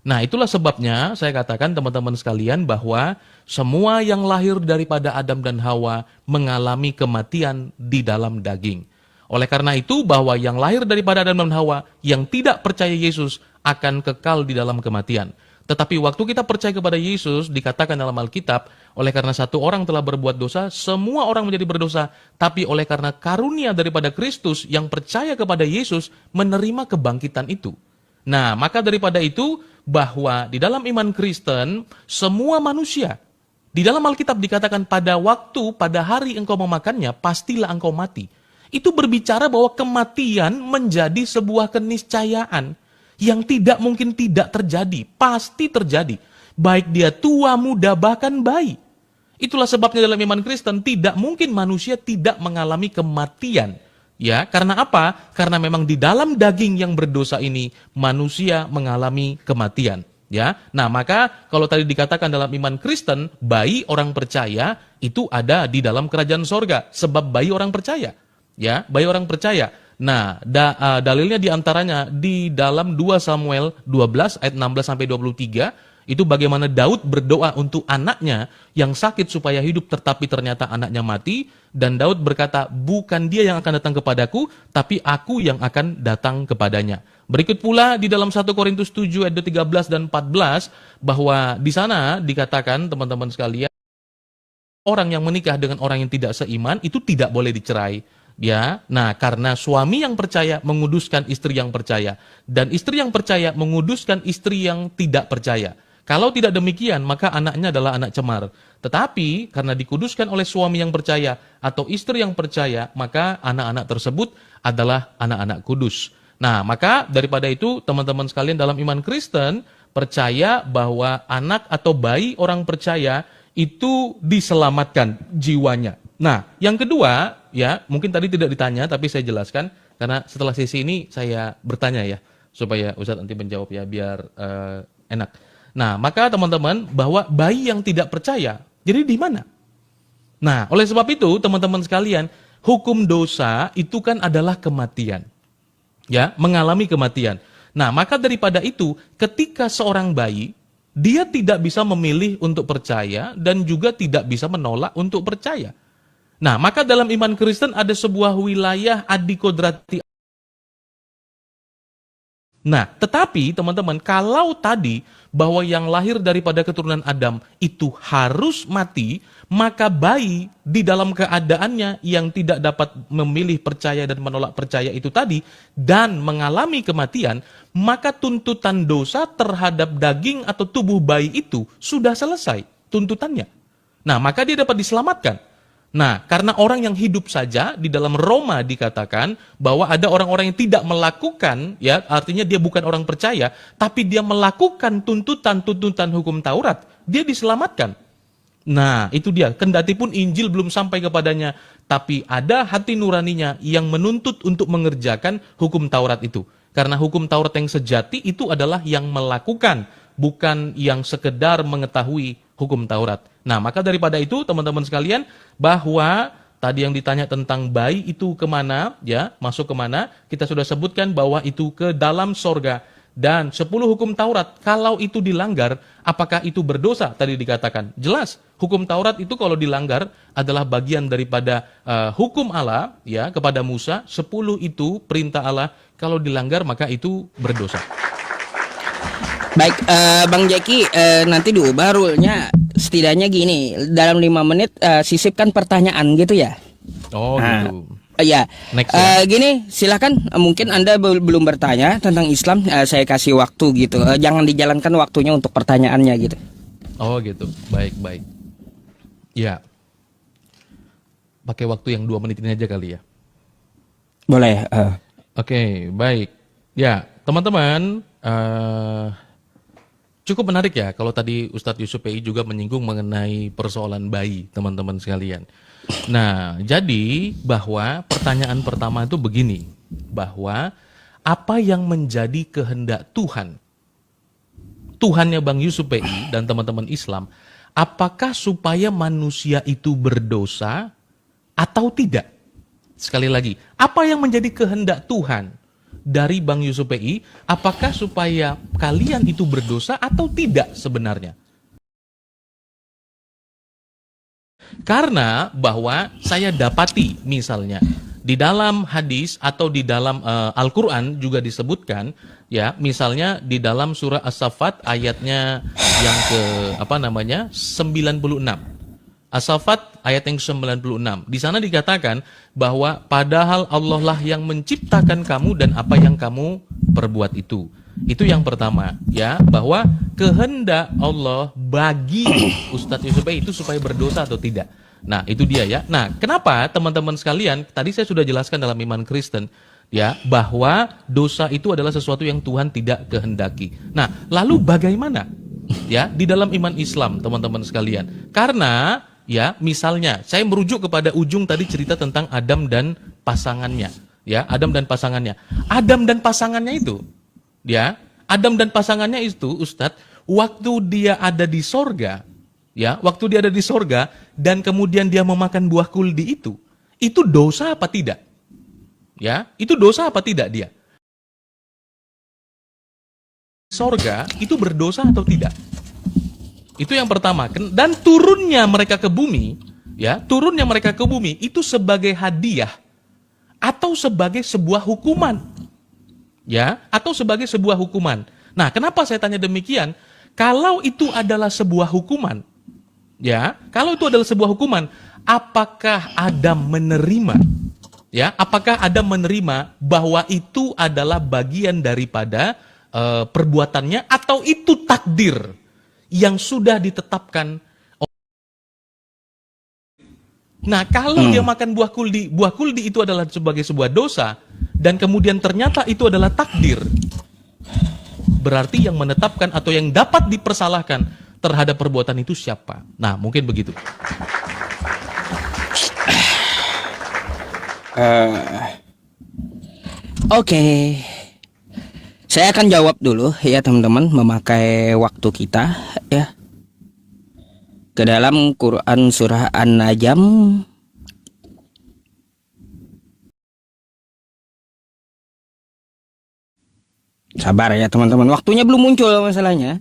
Nah itulah sebabnya saya katakan teman-teman sekalian bahwa semua yang lahir daripada Adam dan Hawa mengalami kematian di dalam daging. Oleh karena itu bahwa yang lahir daripada Adam dan Hawa yang tidak percaya Yesus akan kekal di dalam kematian. Tetapi waktu kita percaya kepada Yesus, dikatakan dalam Alkitab, oleh karena satu orang telah berbuat dosa, semua orang menjadi berdosa. Tapi oleh karena karunia daripada Kristus yang percaya kepada Yesus, menerima kebangkitan itu. Nah, maka daripada itu, bahwa di dalam iman Kristen, semua manusia, di dalam Alkitab dikatakan pada waktu, pada hari engkau memakannya, pastilah engkau mati. Itu berbicara bahwa kematian menjadi sebuah keniscayaan yang tidak mungkin tidak terjadi, pasti terjadi. Baik dia tua, muda, bahkan bayi. Itulah sebabnya dalam iman Kristen tidak mungkin manusia tidak mengalami kematian. Ya, karena apa? Karena memang di dalam daging yang berdosa ini manusia mengalami kematian. Ya, nah maka kalau tadi dikatakan dalam iman Kristen, bayi orang percaya itu ada di dalam kerajaan sorga, sebab bayi orang percaya. Ya, bayi orang percaya. Nah, dalilnya diantaranya di dalam 2 Samuel 12 ayat 16 sampai 23. Itu bagaimana Daud berdoa untuk anaknya yang sakit supaya hidup, tetapi ternyata anaknya mati. Dan Daud berkata, bukan dia yang akan datang kepadaku, tapi aku yang akan datang kepadanya. Berikut pula di dalam 1 Korintus 7 ayat 13 dan 14, bahwa di sana dikatakan teman-teman sekalian, orang yang menikah dengan orang yang tidak seiman itu tidak boleh dicerai. Ya, nah karena suami yang percaya menguduskan istri yang percaya dan istri yang percaya menguduskan istri yang tidak percaya. Kalau tidak demikian, maka anaknya adalah anak cemar. Tetapi karena dikuduskan oleh suami yang percaya atau istri yang percaya, maka anak-anak tersebut adalah anak-anak kudus. Nah, maka daripada itu teman-teman sekalian dalam iman Kristen percaya bahwa anak atau bayi orang percaya itu diselamatkan jiwanya. Nah, yang kedua, ya mungkin tadi tidak ditanya tapi saya jelaskan karena setelah sesi ini saya bertanya ya supaya Ustadz nanti menjawab ya biar enak. Nah, maka teman-teman bahwa bayi yang tidak percaya jadi di mana? Nah, oleh sebab itu teman-teman sekalian, hukum dosa itu kan adalah kematian. Ya, mengalami kematian. Nah, maka daripada itu ketika seorang bayi dia tidak bisa memilih untuk percaya dan juga tidak bisa menolak untuk percaya. Nah, maka dalam iman Kristen ada sebuah wilayah adikodrati. Nah, tetapi teman-teman, kalau tadi bahwa yang lahir daripada keturunan Adam itu harus mati, maka bayi di dalam keadaannya yang tidak dapat memilih percaya dan menolak percaya itu tadi, dan mengalami kematian, maka tuntutan dosa terhadap daging atau tubuh bayi itu sudah selesai tuntutannya. Nah, maka dia dapat diselamatkan. Nah, karena orang yang hidup saja, di dalam Roma dikatakan bahwa ada orang-orang yang tidak melakukan, ya artinya dia bukan orang percaya, tapi dia melakukan tuntutan-tuntutan hukum Taurat, dia diselamatkan. Nah, itu dia, kendati pun Injil belum sampai kepadanya, tapi ada hati nuraninya yang menuntut untuk mengerjakan hukum Taurat itu. Karena hukum Taurat yang sejati itu adalah yang melakukan, bukan yang sekedar mengetahui hukum Taurat. Nah, maka daripada itu teman-teman sekalian, bahwa tadi yang ditanya tentang bayi itu kemana, ya masuk kemana, kita sudah sebutkan bahwa itu ke dalam sorga. Dan 10 hukum Taurat, kalau itu dilanggar, apakah itu berdosa? Tadi dikatakan, jelas, hukum Taurat itu kalau dilanggar adalah bagian daripada hukum Allah ya kepada Musa. 10 itu perintah Allah, kalau dilanggar maka itu berdosa. Baik, Bang Jeki, nanti diubah rule-nya setidaknya gini, dalam 5 menit sisipkan pertanyaan gitu ya. Oh gitu. Ya, Next, ya. gini silakan, mungkin Anda belum bertanya tentang Islam, saya kasih waktu gitu. Jangan dijalankan waktunya untuk pertanyaannya gitu. Oh gitu, baik. Ya, pakai waktu yang 2 menit ini aja kali ya. Boleh. Oke, baik. Ya, teman-teman, cukup menarik ya kalau tadi Ustadz Yusuf PI juga menyinggung mengenai persoalan bayi, teman-teman sekalian. Nah, jadi bahwa pertanyaan pertama itu begini, bahwa apa yang menjadi kehendak Tuhan? Tuhannya Bang Yusuf PI dan teman-teman Islam, apakah supaya manusia itu berdosa atau tidak? Sekali lagi, apa yang menjadi kehendak Tuhan dari Bang Yusuf PI, apakah supaya kalian itu berdosa atau tidak sebenarnya? Karena bahwa saya dapati misalnya di dalam hadis atau di dalam Al-Quran juga disebutkan ya, misalnya di dalam surah As-Saffat ayatnya yang ke 96. As-Saffat ayat yang 96. Di sana dikatakan bahwa padahal Allah lah yang menciptakan kamu dan apa yang kamu perbuat itu. Itu yang pertama, ya, bahwa kehendak Allah bagi Ustadz Yusuf itu supaya berdosa atau tidak. Nah, itu dia ya. Nah, kenapa teman-teman sekalian, tadi saya sudah jelaskan dalam iman Kristen, ya, bahwa dosa itu adalah sesuatu yang Tuhan tidak kehendaki. Nah, lalu bagaimana? Ya, di dalam iman Islam, teman-teman sekalian. Karena ya, misalnya saya merujuk kepada ujung tadi cerita tentang Adam dan pasangannya, ya, Adam dan pasangannya. Adam dan pasangannya itu, ya, Adam dan pasangannya itu, Ustadz, waktu dia ada di sorga, ya, waktu dia ada di sorga dan kemudian dia memakan buah kuldi itu dosa apa tidak? Ya, itu dosa apa tidak dia? Sorga itu berdosa atau tidak? Itu yang pertama. Dan turunnya mereka ke bumi, ya, turunnya mereka ke bumi itu sebagai hadiah atau sebagai sebuah hukuman. Ya, atau sebagai sebuah hukuman. Nah, kenapa saya tanya demikian? Kalau itu adalah sebuah hukuman, ya, kalau itu adalah sebuah hukuman, apakah Adam menerima Ya, apakah Anda menerima bahwa itu adalah bagian daripada perbuatannya atau itu takdir yang sudah ditetapkan? Nah, kalau dia makan buah kuldi itu adalah sebagai sebuah dosa dan kemudian ternyata itu adalah takdir, berarti yang menetapkan atau yang dapat dipersalahkan terhadap perbuatan itu siapa? Nah, mungkin begitu. Oke. Saya akan jawab dulu ya teman-teman, memakai waktu kita ya. Ke dalam Quran surah An-Najm sabar ya teman-teman, waktunya belum muncul masalahnya.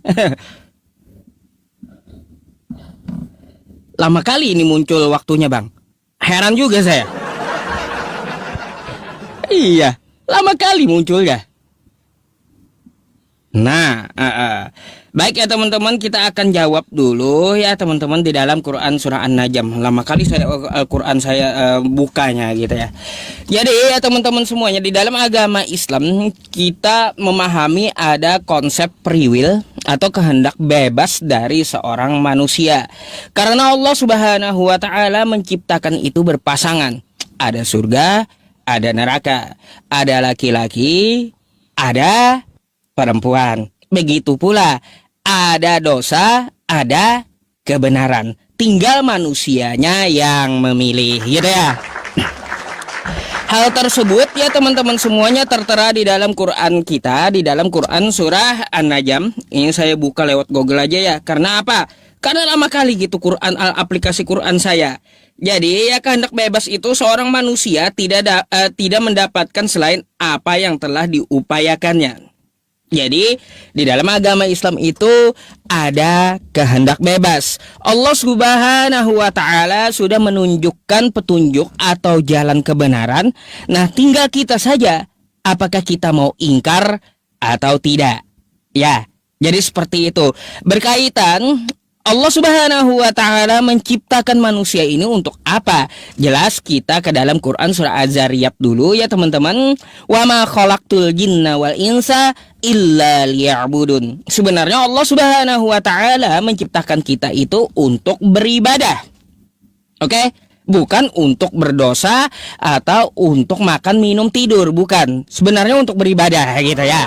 Lama kali ini muncul waktunya Bang, heran juga saya. Iya, lama kali munculnya. Nah, baik ya teman-teman, kita akan jawab dulu ya teman-teman di dalam Quran surah An-Najm. Lama kali saya Al-Quran saya bukanya gitu ya. Jadi ya teman-teman semuanya, di dalam agama Islam kita memahami ada konsep free will atau kehendak bebas dari seorang manusia. Karena Allah Subhanahu wa taala menciptakan itu berpasangan. Ada surga, ada neraka, ada laki-laki, ada perempuan. Begitu pula ada dosa, ada kebenaran. Tinggal manusianya yang memilih, gitu ya. Hal tersebut ya teman-teman semuanya tertera di dalam Quran kita, di dalam Quran surah An-Najm. Ini saya buka lewat Google aja ya. Karena apa? Karena lama kali gitu Quran, aplikasi Quran saya. Jadi ya kehendak bebas itu seorang manusia tidak mendapatkan selain apa yang telah diupayakannya. Jadi di dalam agama Islam itu ada kehendak bebas. Allah Subhanahu wa taala sudah menunjukkan petunjuk atau jalan kebenaran. Nah, tinggal kita saja apakah kita mau ingkar atau tidak. Ya, jadi seperti itu. Berkaitan Allah Subhanahu wa taala menciptakan manusia ini untuk apa? Jelas kita ke dalam Quran surah Az-Zariyat dulu ya teman-teman. Wa ma khalaqtul jinna wal insa illa liya'budun. Sebenarnya Allah Subhanahu wa taala menciptakan kita itu untuk beribadah. Oke? Bukan untuk berdosa atau untuk makan, minum, tidur, bukan. Sebenarnya untuk beribadah gitu ya.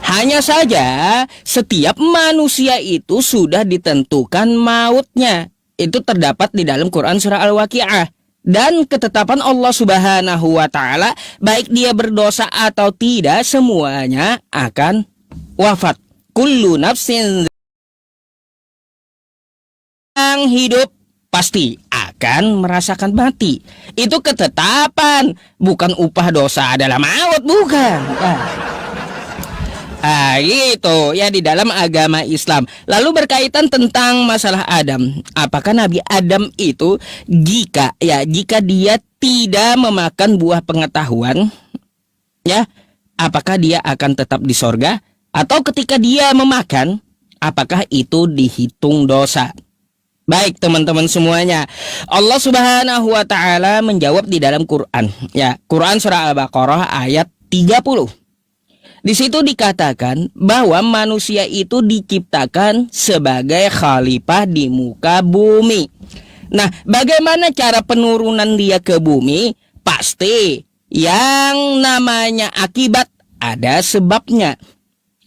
Hanya saja setiap manusia itu sudah ditentukan mautnya. Itu terdapat di dalam Quran surah Al-Waqi'ah. Dan ketetapan Allah Subhanahu wa taala, baik dia berdosa atau tidak, semuanya akan wafat. Kullu nafsin yang hidup pasti akan merasakan mati. Itu ketetapan, bukan upah dosa adalah maut, bukan. Gitu ya di dalam agama Islam. Lalu berkaitan tentang masalah Adam, apakah Nabi Adam itu jika dia tidak memakan buah pengetahuan, ya, apakah dia akan tetap di sorga? Atau ketika dia memakan, apakah itu dihitung dosa? Baik teman-teman semuanya, Allah Subhanahu wa taala menjawab di dalam Quran, ya, Quran surah Al-Baqarah ayat 30. Di situ dikatakan bahwa manusia itu diciptakan sebagai khalifah di muka bumi. Nah, bagaimana cara penurunan dia ke bumi? Pasti yang namanya akibat ada sebabnya.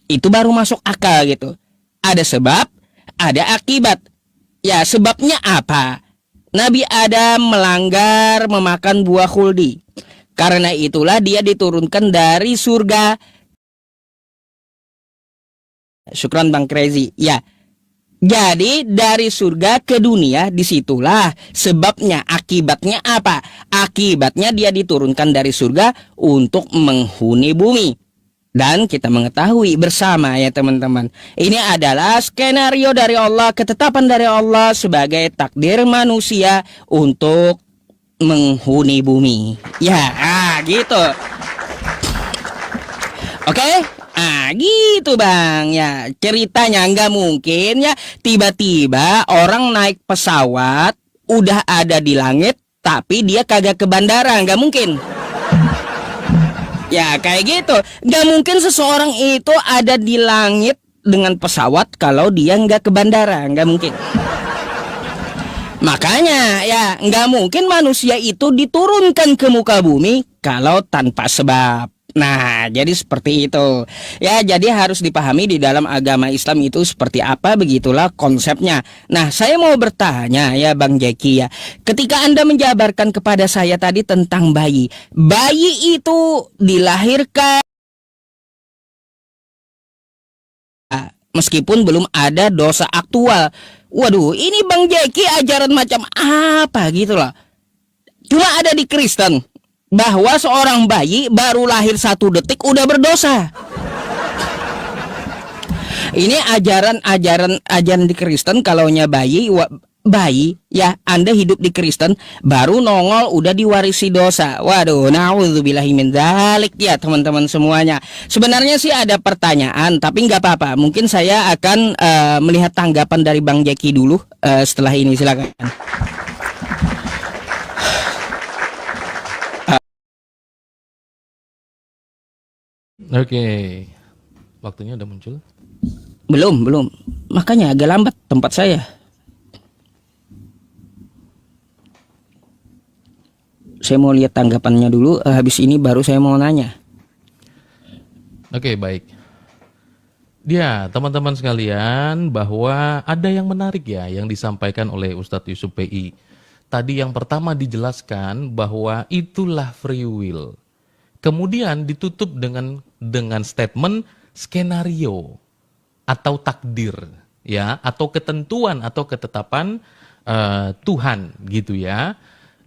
Itu baru masuk akal gitu. Ada sebab, ada akibat. Ya, sebabnya apa? Nabi Adam melanggar memakan buah khuldi. Karena itulah dia diturunkan dari surga. Syukran Bang Crazy. Ya, jadi dari surga ke dunia, disitulah sebabnya. Akibatnya apa? Akibatnya dia diturunkan dari surga untuk menghuni bumi. Dan kita mengetahui bersama ya teman-teman, ini adalah skenario dari Allah, ketetapan dari Allah sebagai takdir manusia untuk menghuni bumi. Ya, gitu. Oke? Gitu Bang ya, ceritanya nggak mungkin ya tiba-tiba orang naik pesawat udah ada di langit tapi dia kagak ke bandara, nggak mungkin. Ya kayak gitu, nggak mungkin seseorang itu ada di langit dengan pesawat kalau dia nggak ke bandara, nggak mungkin. Makanya ya nggak mungkin manusia itu diturunkan ke muka bumi kalau tanpa sebab. Nah, jadi seperti itu. Ya, jadi harus dipahami di dalam agama Islam itu seperti apa, begitulah konsepnya. Nah, saya mau bertanya ya Bang Jeki ya. Ketika Anda menjabarkan kepada saya tadi tentang bayi. Bayi itu dilahirkan meskipun belum ada dosa aktual. Waduh, ini Bang Jeki ajaran macam apa gitu loh. Cuma ada di Kristen bahwa seorang bayi baru lahir 1 detik udah berdosa. Ini ajaran di Kristen kalaunya bayi ya Anda hidup di Kristen baru nongol udah diwarisi dosa. Waduh, naudzubillahi min dzalik ya teman-teman semuanya. Sebenarnya sih ada pertanyaan tapi nggak apa-apa. Mungkin saya akan melihat tanggapan dari Bang Jeki dulu setelah ini, silakan. Oke, waktunya udah muncul. Belum. Makanya agak lambat tempat saya. Saya mau lihat tanggapannya dulu. Habis ini baru saya mau nanya. Oke, baik. Ya, teman-teman sekalian, bahwa ada yang menarik ya yang disampaikan oleh Ustadz Yusuf PI. Tadi yang pertama dijelaskan bahwa itulah free will. Kemudian ditutup dengan statement skenario atau takdir ya, atau ketentuan atau ketetapan Tuhan gitu ya.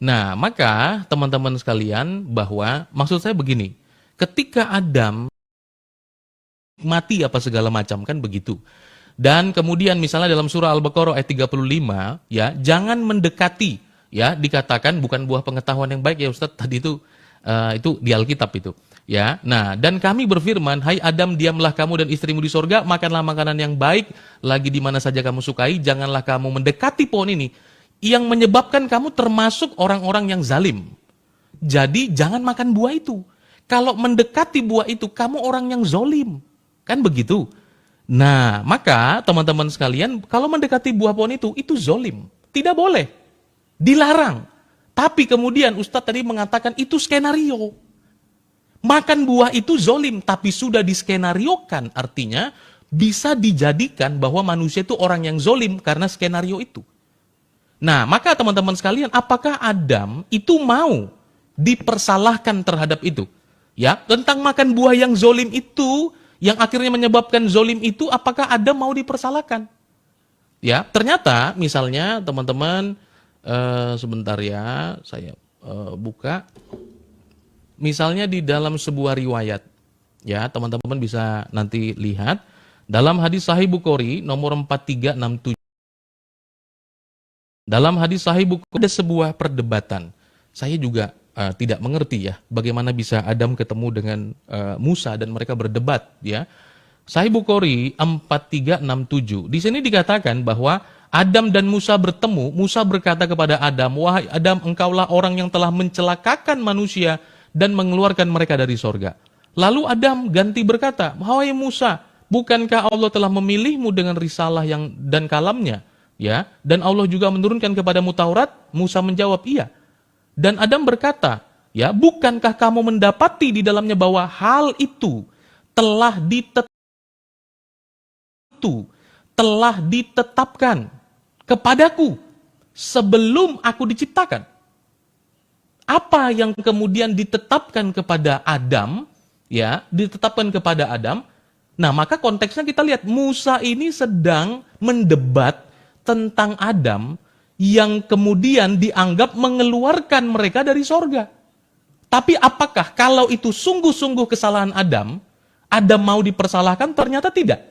Nah, maka teman-teman sekalian bahwa maksud saya begini, ketika Adam mati apa segala macam kan begitu. Dan kemudian misalnya dalam surah Al-Baqarah ayat 35 ya, jangan mendekati ya, dikatakan bukan buah pengetahuan yang baik ya Ustadz tadi itu di Alkitab itu ya. Nah, dan kami berfirman, hai Adam, diamlah kamu dan istrimu di sorga, makanlah makanan yang baik lagi di mana saja kamu sukai, janganlah kamu mendekati pohon ini yang menyebabkan kamu termasuk orang-orang yang zalim. Jadi jangan makan buah itu. Kalau mendekati buah itu kamu orang yang zolim, kan begitu. Nah, maka teman-teman sekalian, kalau mendekati buah pohon itu zolim, tidak boleh, dilarang. Tapi kemudian Ustadz tadi mengatakan itu skenario. Makan buah itu zolim, tapi sudah diskenariokan. Artinya bisa dijadikan bahwa manusia itu orang yang zolim karena skenario itu. Nah, maka teman-teman sekalian, apakah Adam itu mau dipersalahkan terhadap itu? Ya, tentang makan buah yang zolim itu, yang akhirnya menyebabkan zolim itu, apakah Adam mau dipersalahkan? Ya, ternyata misalnya teman-teman, sebentar ya, saya buka. Misalnya di dalam sebuah riwayat, ya teman-teman bisa nanti lihat dalam hadis Sahih Bukhari nomor 4367. Dalam hadis Sahih Bukhari ada sebuah perdebatan. Saya juga tidak mengerti ya, bagaimana bisa Adam ketemu dengan Musa dan mereka berdebat ya. Sahih Bukhari 4367. Di sini dikatakan bahwa Adam dan Musa bertemu, Musa berkata kepada Adam, wahai Adam, engkaulah orang yang telah mencelakakan manusia dan mengeluarkan mereka dari sorga. Lalu Adam ganti berkata, wahai Musa, bukankah Allah telah memilihmu dengan risalah dan kalamnya? Ya, dan Allah juga menurunkan kepadamu Taurat? Musa menjawab, iya. Dan Adam berkata, ya, bukankah kamu mendapati di dalamnya bahwa hal itu telah ditetapkan kepadaku sebelum aku diciptakan. Apa yang kemudian ditetapkan kepada Adam, ya, ditetapkan kepada Adam. Nah, maka konteksnya kita lihat Musa ini sedang mendebat tentang Adam yang kemudian dianggap mengeluarkan mereka dari sorga. Tapi apakah kalau itu sungguh-sungguh kesalahan Adam mau dipersalahkan? Ternyata tidak.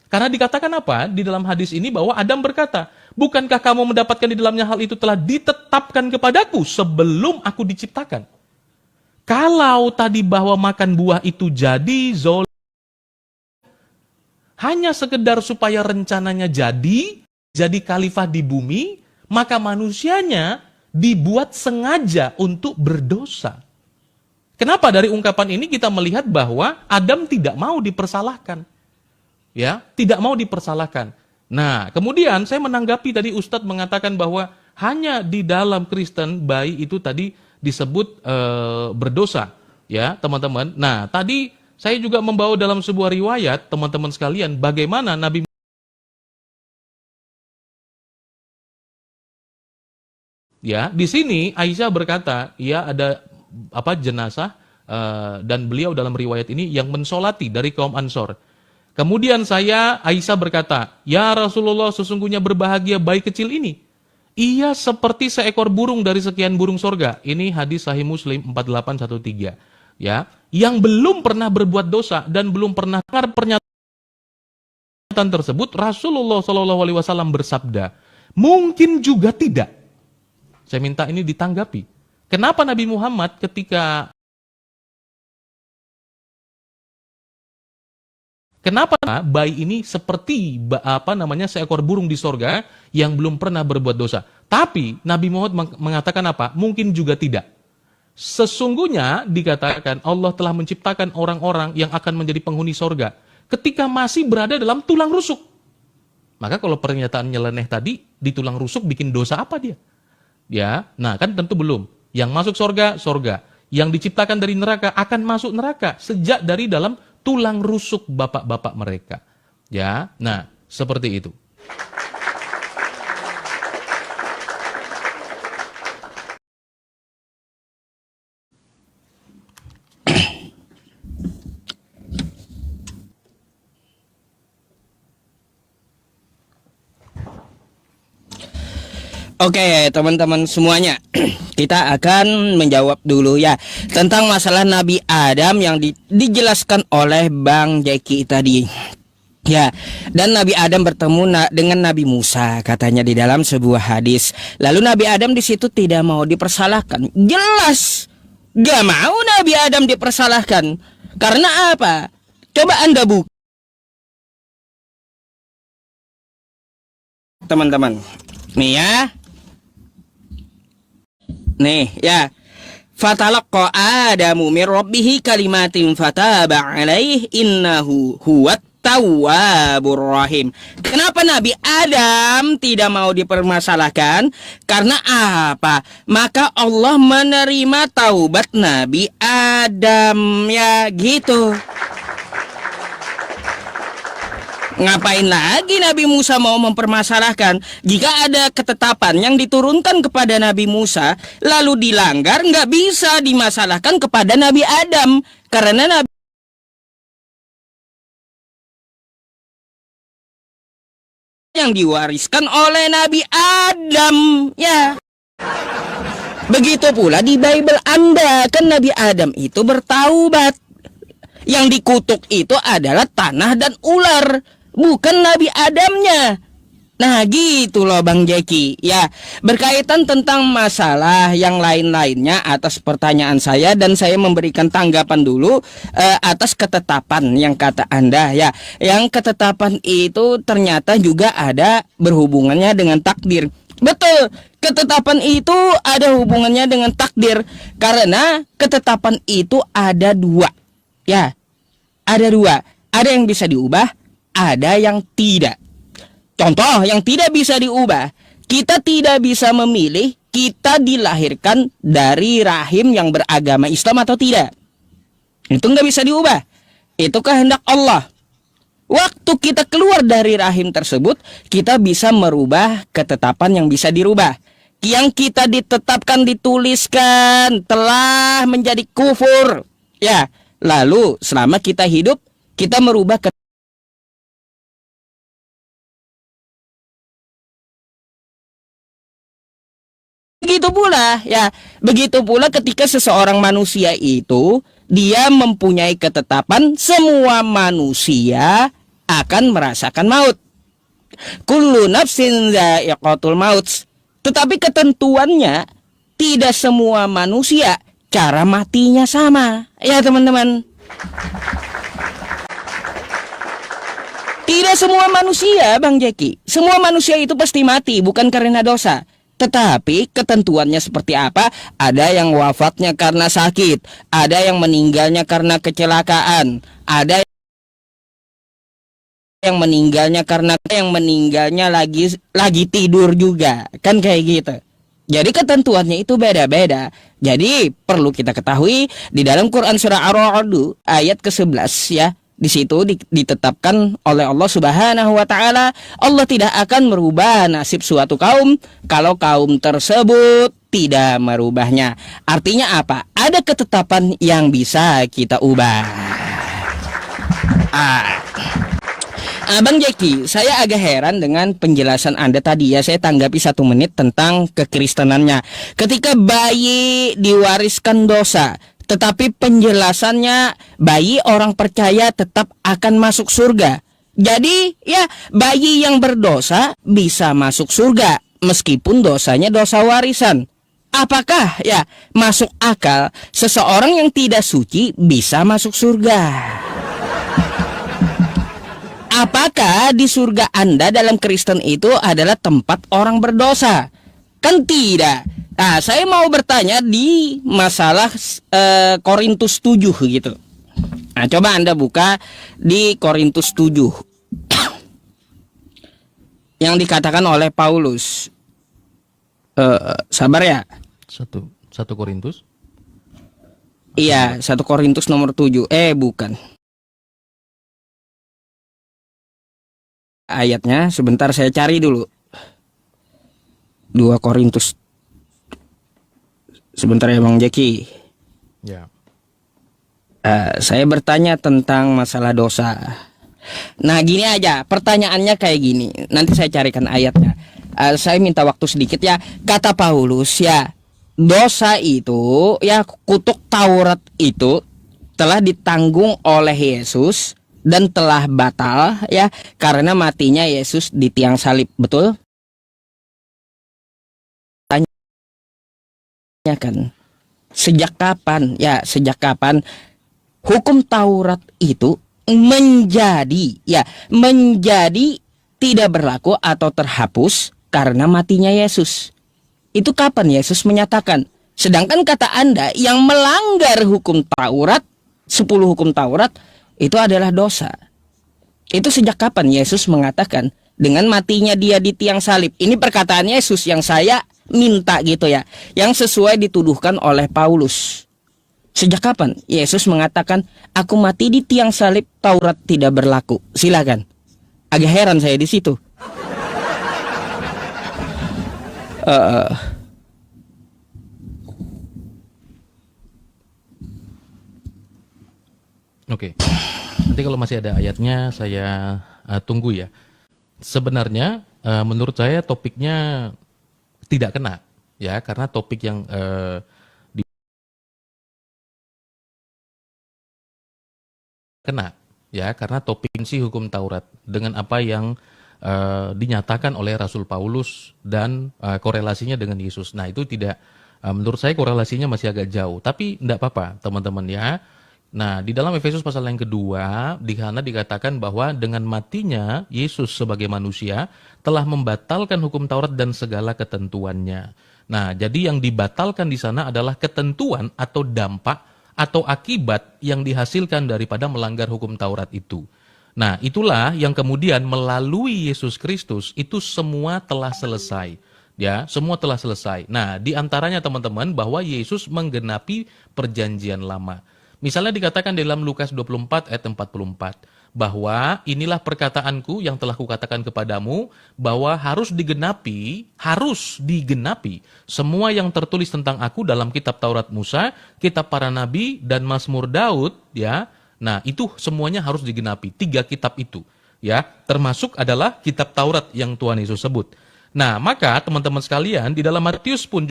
Karena dikatakan apa? Di dalam hadis ini bahwa Adam berkata, bukankah kamu mendapatkan di dalamnya hal itu telah ditetapkan kepadaku sebelum aku diciptakan? Kalau tadi bahwa makan buah itu jadi zolim, hanya sekedar supaya rencananya jadi khalifah di bumi, maka manusianya dibuat sengaja untuk berdosa. Kenapa dari ungkapan ini kita melihat bahwa Adam tidak mau dipersalahkan. Ya, tidak mau dipersalahkan. Nah, kemudian saya menanggapi tadi Ustadz mengatakan bahwa hanya di dalam Kristen bayi itu tadi disebut berdosa, ya, teman-teman. Nah, tadi saya juga membawa dalam sebuah riwayat, teman-teman sekalian, bagaimana Nabi ya, di sini Aisyah berkata, ya ada jenazah dan beliau dalam riwayat ini yang mensolati dari kaum Ansor. Kemudian Aisyah berkata, ya Rasulullah, sesungguhnya berbahagia bayi kecil ini. Ia seperti seekor burung dari sekian burung sorga. Ini hadis Sahih Muslim 4813. Ya, yang belum pernah berbuat dosa dan belum pernah dengar pernyataan tersebut, Rasulullah SAW bersabda, mungkin juga tidak. Saya minta ini ditanggapi. Kenapa Nabi Muhammad kenapa bayi ini seperti seekor burung di sorga yang belum pernah berbuat dosa? Tapi Nabi Muhammad mengatakan apa? Mungkin juga tidak. Sesungguhnya dikatakan Allah telah menciptakan orang-orang yang akan menjadi penghuni sorga ketika masih berada dalam tulang rusuk. Maka kalau pernyataan nyeleneh tadi di tulang rusuk bikin dosa apa dia? Ya, nah kan tentu belum. Yang masuk sorga, sorga. Yang diciptakan dari neraka akan masuk neraka sejak dari dalam tulang rusuk bapak-bapak mereka. Ya, nah seperti itu. Oke, teman-teman semuanya, kita akan menjawab dulu ya tentang masalah Nabi Adam yang dijelaskan oleh Bang Jeki tadi. Ya, dan Nabi Adam bertemu dengan Nabi Musa katanya di dalam sebuah hadis. Lalu Nabi Adam di situ tidak mau dipersalahkan. Jelas gak mau Nabi Adam dipersalahkan. Karena apa? Coba Anda buka, teman-teman. Nih ya. Nih ya, fatalaqqa Adamu min rabbih kalimatin fataba alaihi innahu huwat tawwabur rahim. Kenapa Nabi Adam tidak mau dipermasalahkan? Karena apa? Maka Allah menerima taubat Nabi Adam, ya gitu. Ngapain lagi Nabi Musa mau mempermasalahkan? Jika ada ketetapan yang diturunkan kepada Nabi Musa lalu dilanggar, nggak bisa dimasalahkan kepada Nabi Adam. Karena Nabi yang diwariskan oleh Nabi Adam, ya. Begitu pula di Bible Anda, kan Nabi Adam itu bertaubat. Yang dikutuk itu adalah tanah dan ular, bukan Nabi Adamnya. Nah gitu loh Bang Jeki. Ya, berkaitan tentang masalah yang lain-lainnya atas pertanyaan saya, dan saya memberikan tanggapan dulu atas ketetapan yang kata Anda ya. Yang ketetapan itu ternyata juga ada berhubungannya dengan takdir. Betul, ketetapan itu ada hubungannya dengan takdir. Karena ketetapan itu ada dua. Ya, ada dua. Ada yang bisa diubah, ada yang tidak. Contoh yang tidak bisa diubah, kita tidak bisa memilih kita dilahirkan dari rahim yang beragama Islam atau tidak. Itu nggak bisa diubah. Itu kehendak Allah. Waktu kita keluar dari rahim tersebut, kita bisa merubah ketetapan yang bisa dirubah. Yang kita ditetapkan, dituliskan telah menjadi kufur. Ya, lalu selama kita hidup, kita merubah begitu pula ya, begitu pula ketika seseorang manusia itu dia mempunyai ketetapan semua manusia akan merasakan maut. Kullu nafsin dha'iqatul maut. Tetapi ketentuannya tidak semua manusia cara matinya sama. Ya teman-teman. Tidak semua manusia Bang Jeki. Semua manusia itu pasti mati bukan karena dosa, Tetapi ketentuannya seperti apa? Ada yang wafatnya karena sakit, ada yang meninggalnya karena kecelakaan, ada yang meninggalnya lagi tidur juga. Kan kayak gitu. Jadi ketentuannya itu beda-beda. Jadi perlu kita ketahui di dalam Quran surah Ar-Ra'd ayat ke-11 ya. Di situ ditetapkan oleh Allah Subhanahu wa taala, Allah tidak akan merubah nasib suatu kaum kalau kaum tersebut tidak merubahnya. Artinya apa? Ada ketetapan yang bisa kita ubah. Bang Jeki, saya agak heran dengan penjelasan Anda tadi ya. Saya tanggapi 1 menit tentang kekristenannya. Ketika bayi diwariskan dosa, tetapi penjelasannya bayi orang percaya tetap akan masuk surga. Jadi ya bayi yang berdosa bisa masuk surga meskipun dosanya dosa warisan. Apakah ya masuk akal seseorang yang tidak suci bisa masuk surga? Apakah di surga Anda dalam Kristen itu adalah tempat orang berdosa? Kan tidak. Nah, saya mau bertanya di masalah Korintus 7 gitu. Nah, coba Anda buka di Korintus 7. Yang dikatakan oleh Paulus. Sabar ya. 1 Korintus. Iya, 1 Korintus nomor 7. Bukan. Ayatnya sebentar saya cari dulu. 2 Korintus. Sebentar ya Bang Jeki. Ya. Saya bertanya tentang masalah dosa. Nah gini aja, pertanyaannya kayak gini. Nanti saya carikan ayatnya. Saya minta waktu sedikit ya. Kata Paulus ya, dosa itu ya, kutuk Taurat itu telah ditanggung oleh Yesus dan telah batal ya karena matinya Yesus di tiang salib. Betul? Kan sejak kapan hukum Taurat itu menjadi tidak berlaku atau terhapus karena matinya Yesus? Itu kapan Yesus menyatakan? Sedangkan kata Anda yang melanggar hukum Taurat, 10 hukum Taurat itu adalah dosa. Itu sejak kapan Yesus mengatakan dengan matinya dia di tiang salib? Ini perkataan Yesus yang saya minta gitu ya, yang sesuai dituduhkan oleh Paulus. Sejak kapan Yesus mengatakan aku mati di tiang salib, Taurat tidak berlaku? Silakan. Agak heran saya di situ. Oke. Nanti kalau masih ada ayatnya saya tunggu ya. Sebenarnya menurut saya topiknya tidak kena ya, karena topik yang kena ya, karena topik si hukum Taurat dengan apa yang dinyatakan oleh Rasul Paulus dan korelasinya dengan Yesus. Nah itu tidak, menurut saya korelasinya masih agak jauh, tapi tidak apa-apa teman-teman ya. Nah, di dalam Efesus pasal yang kedua, di sana dikatakan bahwa dengan matinya Yesus sebagai manusia telah membatalkan hukum Taurat dan segala ketentuannya. Nah, jadi yang dibatalkan di sana adalah ketentuan atau dampak atau akibat yang dihasilkan daripada melanggar hukum Taurat itu. Nah, itulah yang kemudian melalui Yesus Kristus itu semua telah selesai. Ya, semua telah selesai. Nah, di antaranya teman-teman bahwa Yesus menggenapi perjanjian lama. Misalnya dikatakan dalam Lukas 24 ayat 44 bahwa inilah perkataanku yang telah kukatakan kepadamu bahwa harus digenapi semua yang tertulis tentang aku dalam kitab Taurat Musa, kitab para nabi dan Mazmur Daud ya. Nah, itu semuanya harus digenapi, 3 kitab itu ya, termasuk adalah kitab Taurat yang Tuhan Yesus sebut. Nah, maka teman-teman sekalian di dalam Matius pun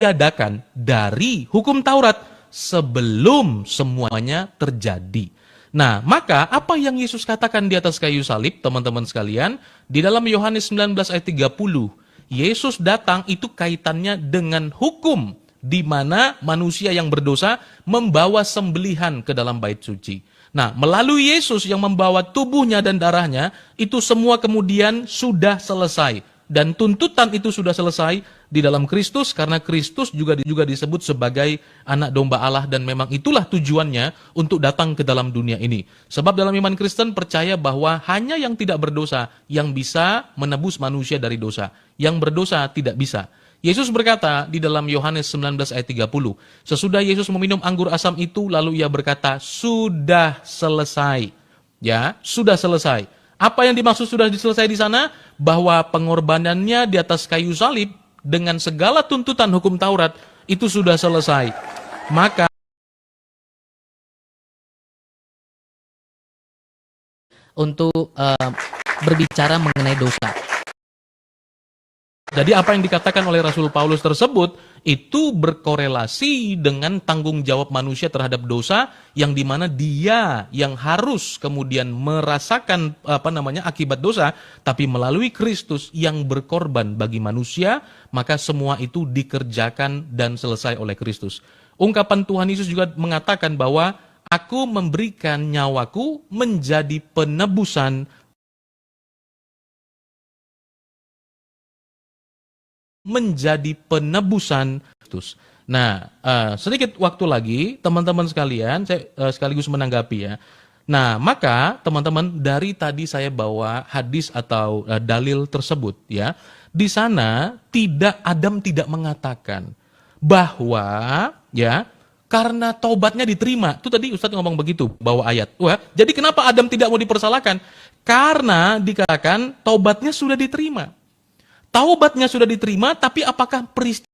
diadakan dari hukum Taurat sebelum semuanya terjadi. Nah, maka apa yang Yesus katakan di atas kayu salib, teman-teman sekalian, di dalam Yohanes 19 ayat 30, Yesus datang itu kaitannya dengan hukum, di mana manusia yang berdosa membawa sembelihan ke dalam bait suci. Nah, melalui Yesus yang membawa tubuhnya dan darahnya, itu semua kemudian sudah selesai. dan tuntutan itu sudah selesai di dalam Kristus, karena Kristus juga disebut sebagai anak domba Allah, dan memang itulah tujuannya untuk datang ke dalam dunia ini. Sebab dalam iman Kristen percaya bahwa hanya yang tidak berdosa yang bisa menebus manusia dari dosa. Yang berdosa tidak bisa. Yesus berkata di dalam Yohanes 19 ayat 30, sesudah Yesus meminum anggur asam itu, lalu ia berkata, sudah selesai. Ya, sudah selesai. Apa yang dimaksud sudah selesai di sana? Bahwa pengorbanannya di atas kayu salib dengan segala tuntutan hukum Taurat itu sudah selesai. Maka untuk berbicara mengenai dosa. jadi apa yang dikatakan oleh Rasul Paulus tersebut itu berkorelasi dengan tanggung jawab manusia terhadap dosa, yang dimana dia yang harus kemudian merasakan akibat dosa, tapi melalui Kristus yang berkorban bagi manusia, maka semua itu dikerjakan dan selesai oleh Kristus. Ungkapan Tuhan Yesus juga mengatakan bahwa aku memberikan nyawaku menjadi penebusan Kristus. Nah, sedikit waktu lagi, teman-teman sekalian, saya sekaligus menanggapi ya. Nah, maka teman-teman, dari tadi saya bawa hadis atau dalil tersebut ya. Di sana Adam tidak mengatakan bahwa ya karena taubatnya diterima. Itu tadi Ustadz ngomong begitu, bawa ayat. Wah, jadi kenapa Adam tidak mau dipersalahkan? Karena dikatakan taubatnya sudah diterima. Taubatnya sudah diterima, tapi apakah peristiwa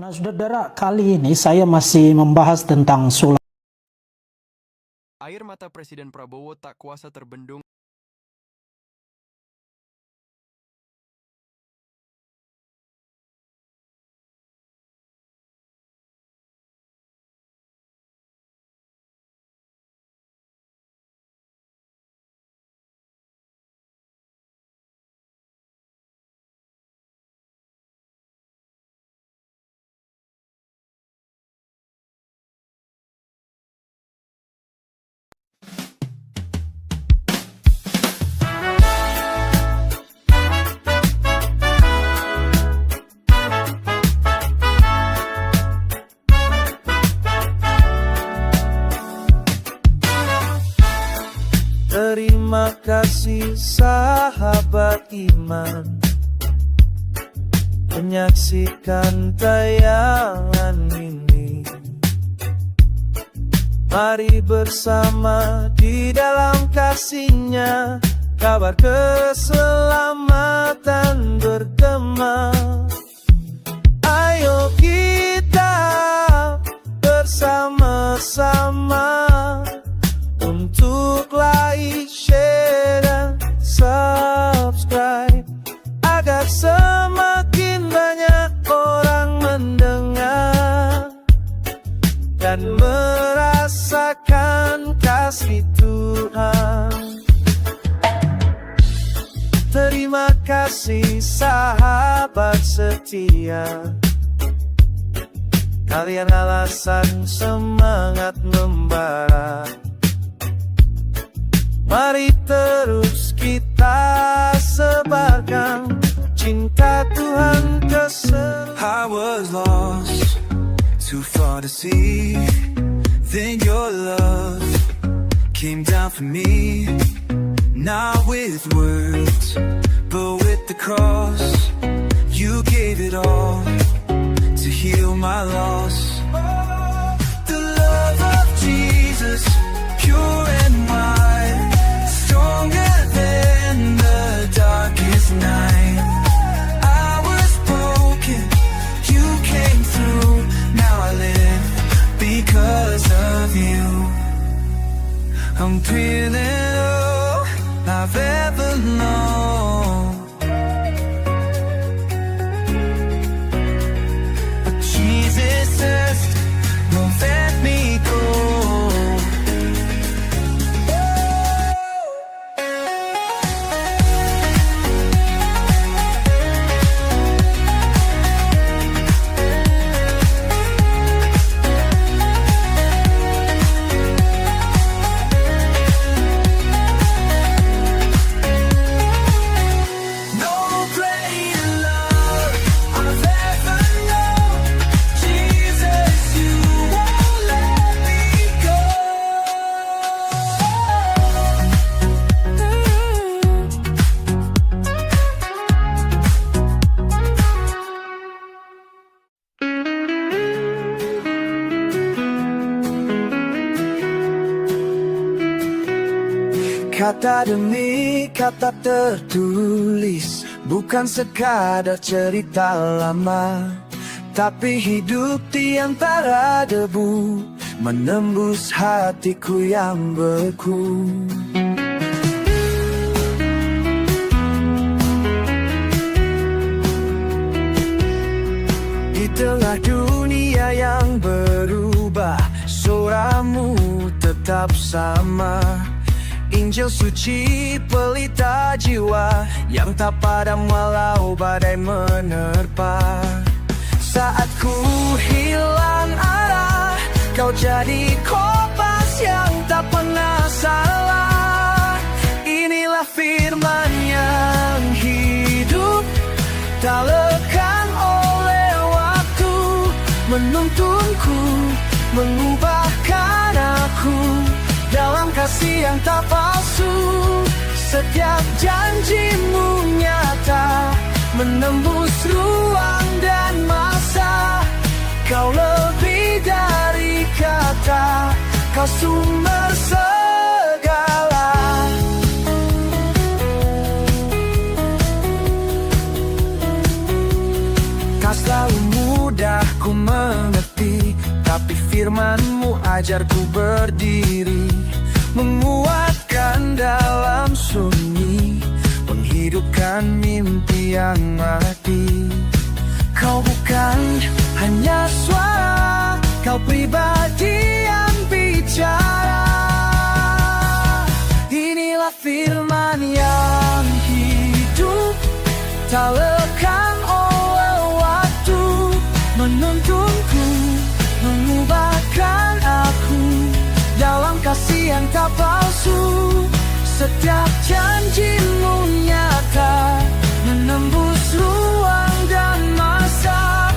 Nah, saudara, kali ini saya masih membahas tentang sulap. Air mata Presiden Prabowo tak kuasa terbendung. Terima kasih sahabat iman, menyaksikan tayangan ini. Mari bersama di dalam kasih-Nya, kabar keselamatan bergema. Ayo kita bersama-sama untuk like, share, dan subscribe, agar semakin banyak orang mendengar Terima kasih sahabat setia, kalian alasan semangat membara. Mari terus kita sebarkan cinta Tuhan ke seluruh. I was lost, too far to see. Then your love came down for me. Not with words, but with the cross. You gave it all to heal my loss. The love of Jesus, pure and wide, stronger than the darkest night. I was broken, you came through. Now I live because of you. I'm feeling all I've ever known. But Jesus says, don't let me go. No greater love I've ever known. Jesus, you won't let me go. Kata demi kata tertulis, bukan sekadar cerita lama, tapi hidup di antara debu, menembus hatiku yang beku. Di tengah dunia yang berubah, suaramu tetap sama. Injil suci pelita jiwa yang tak padam walau badai menerpa. Saat ku hilang arah, kau jadi kompas yang tak pernah salah. Inilah firman yang hidup, tak lekang oleh waktu, menuntunku, mengubahkan aku dalam kasih yang tak palsu. Setiap janjimu nyata, menembus ruang dan masa. Kau lebih dari kata, kau sumber segala. Kau selalu mudah ku mengerti, tapi firmanmu ajarku berdiri, menguatkan dalam sunyi, menghidupkan mimpi yang mati. Kau bukan hanya suara, kau pribadi yang bicara. Inilah firman yang hidup, tak lekang oleh waktu, menuntunku, mengubahkan aku dalam kasih yang tak palsu. Setiap janjimu nyata, menembus ruang dan masa.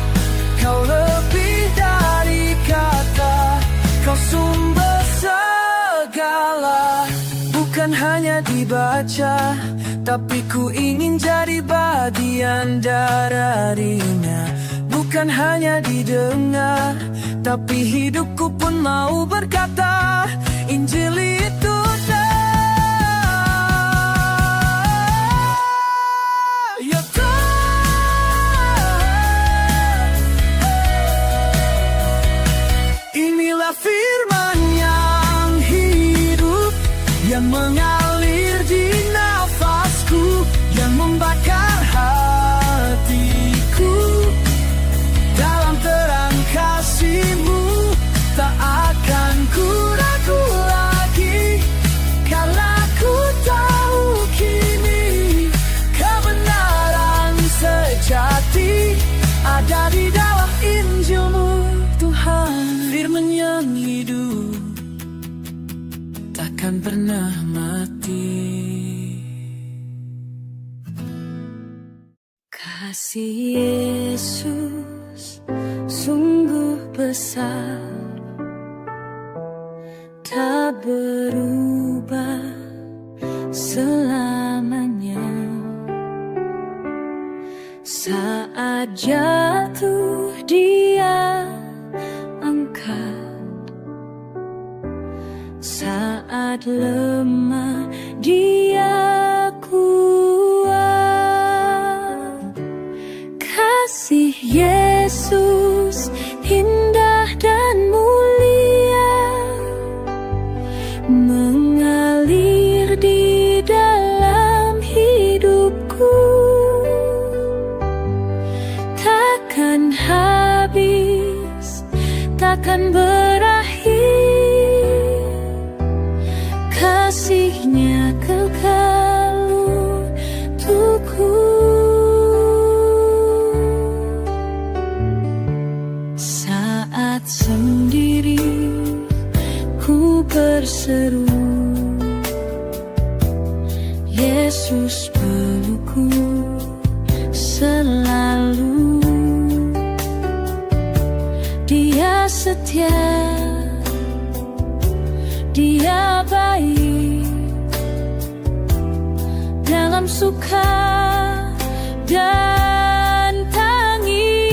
Kau lebih dari kata, kau sumber segala. Bukan hanya dibaca, tapi ku ingin jadi bagian darinya. Bukan hanya didengar, tapi hidupku pun mau berkata, Injil itu ya Tuhan. Inilah firman yang hidup, yang mengalir di nafasku, yang membakar hatiku. Dalam terang kasih-Mu tak akan ku ragu lagi. Kasih Yesus sungguh besar, tak berubah selamanya. Saat jatuh Dia angkat, saat lemah Dia kuat. Kasih Yesus indah dan mulia, mengalir di dalam hidupku, takkan habis, takkan berakhir. Kasih-Nya kekal untukku. Saat sendiri ku berseru, Yesus pelukku selalu. Dia setia, Dia baik, dalam suka dan tangis.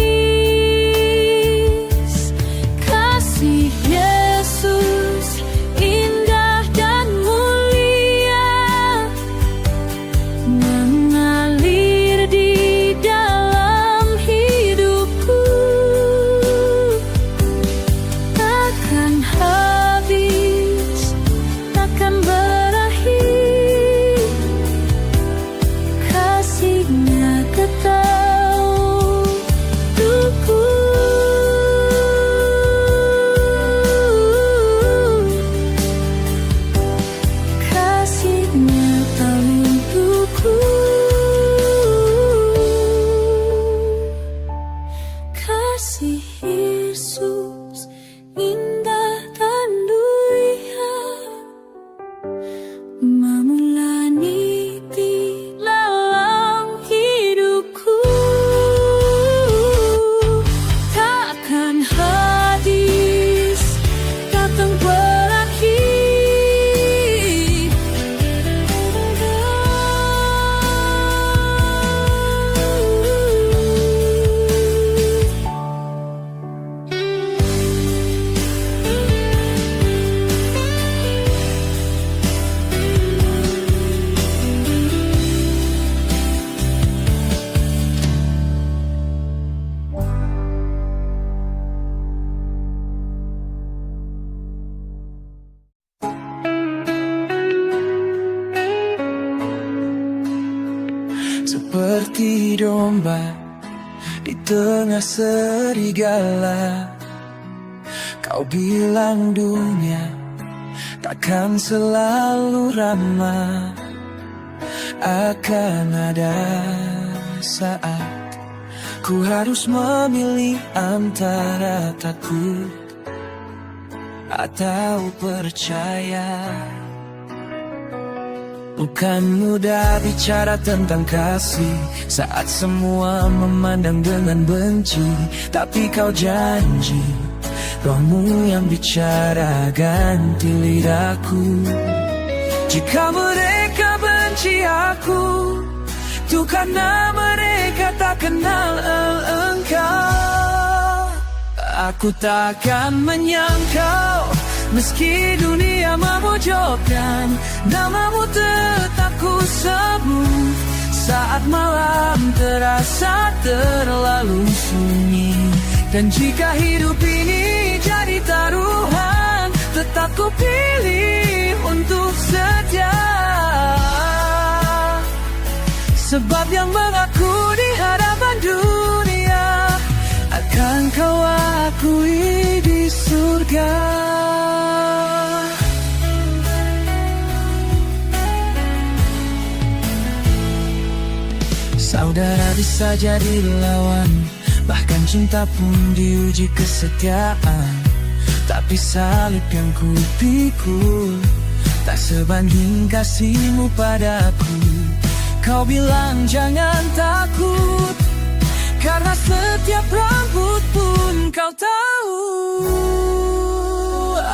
Kasih Yesus indah dan mulia, mengalir di dalam hidupku, takkan habis, takkan berakhir. Kasih-Nya kekal untukku. Kasih-Nya kekal untukku. Kasih Yesus indah dan mulia, memulani di dalam hidupku, takkan habis, takkan berakhir. Seperti domba di tengah serigala, kau bilang dunia takkan selalu ramah. Akan ada saat ku harus memilih antara takut atau percaya. Bukan mudah bicara tentang kasih saat semua memandang dengan benci, tapi kau janji Rohmu yang bicara ganti lidahku. Jika mereka benci aku, itu karena mereka tak kenal Engkau. Aku takkan menyangkau, meski dunia memojokkan, namamu tetap ku sebut. Saat malam terasa terlalu sunyi, dan jika hidup ini jadi taruhan, tetap ku pilih untuk setia. Sebab yang mengaku di hadapan dunia akan kau akui di surga. Saudara bisa jadi lawan, bahkan cinta pun diuji kesetiaan. Tapi salib yang ku pikul tak sebanding kasihmu padaku. Kau bilang jangan takut, Karena setiap rambut pun kau tahu.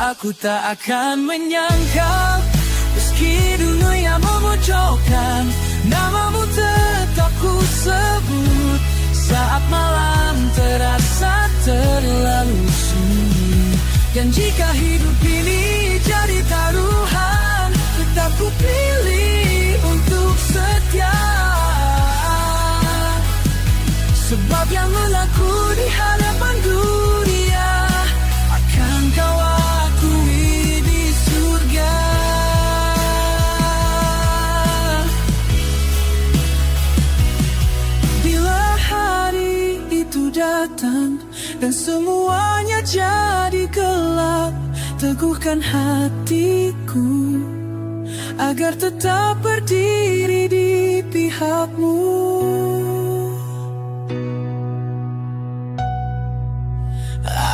Aku tak akan menyangkal, meski dunia memojokkan, namamu tetap ku sebut. Saat malam terasa terlalu sunyi, dan jika hidup ini jadi taruhan, tetap ku pilih untuk setia. Sebab yang melaku di hadapan dunia akan kau akui di surga. Bila hari itu datang dan semuanya jadi gelap, teguhkan hatiku agar tetap berdiri di pihakmu.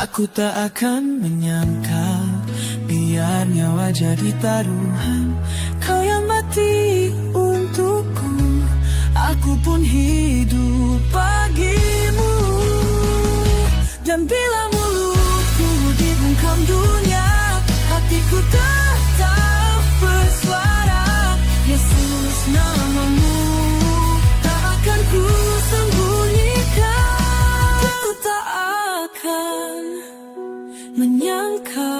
Aku tak akan menyangkal, biar nyawa jadi taruhan. Kau yang mati untukku, aku pun hidup bagimu. Dan bila mulutku dibungkam dunia, hatiku tetap bersuara. Yesus namamu tak akan ku sembunyikan. Aku tak akan menyangka.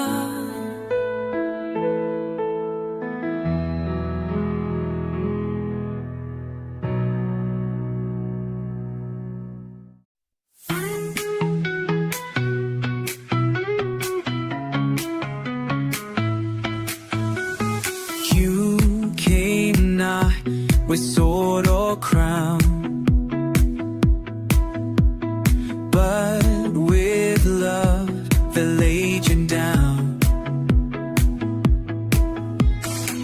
You came not with sword or crown, but with love that laid you down.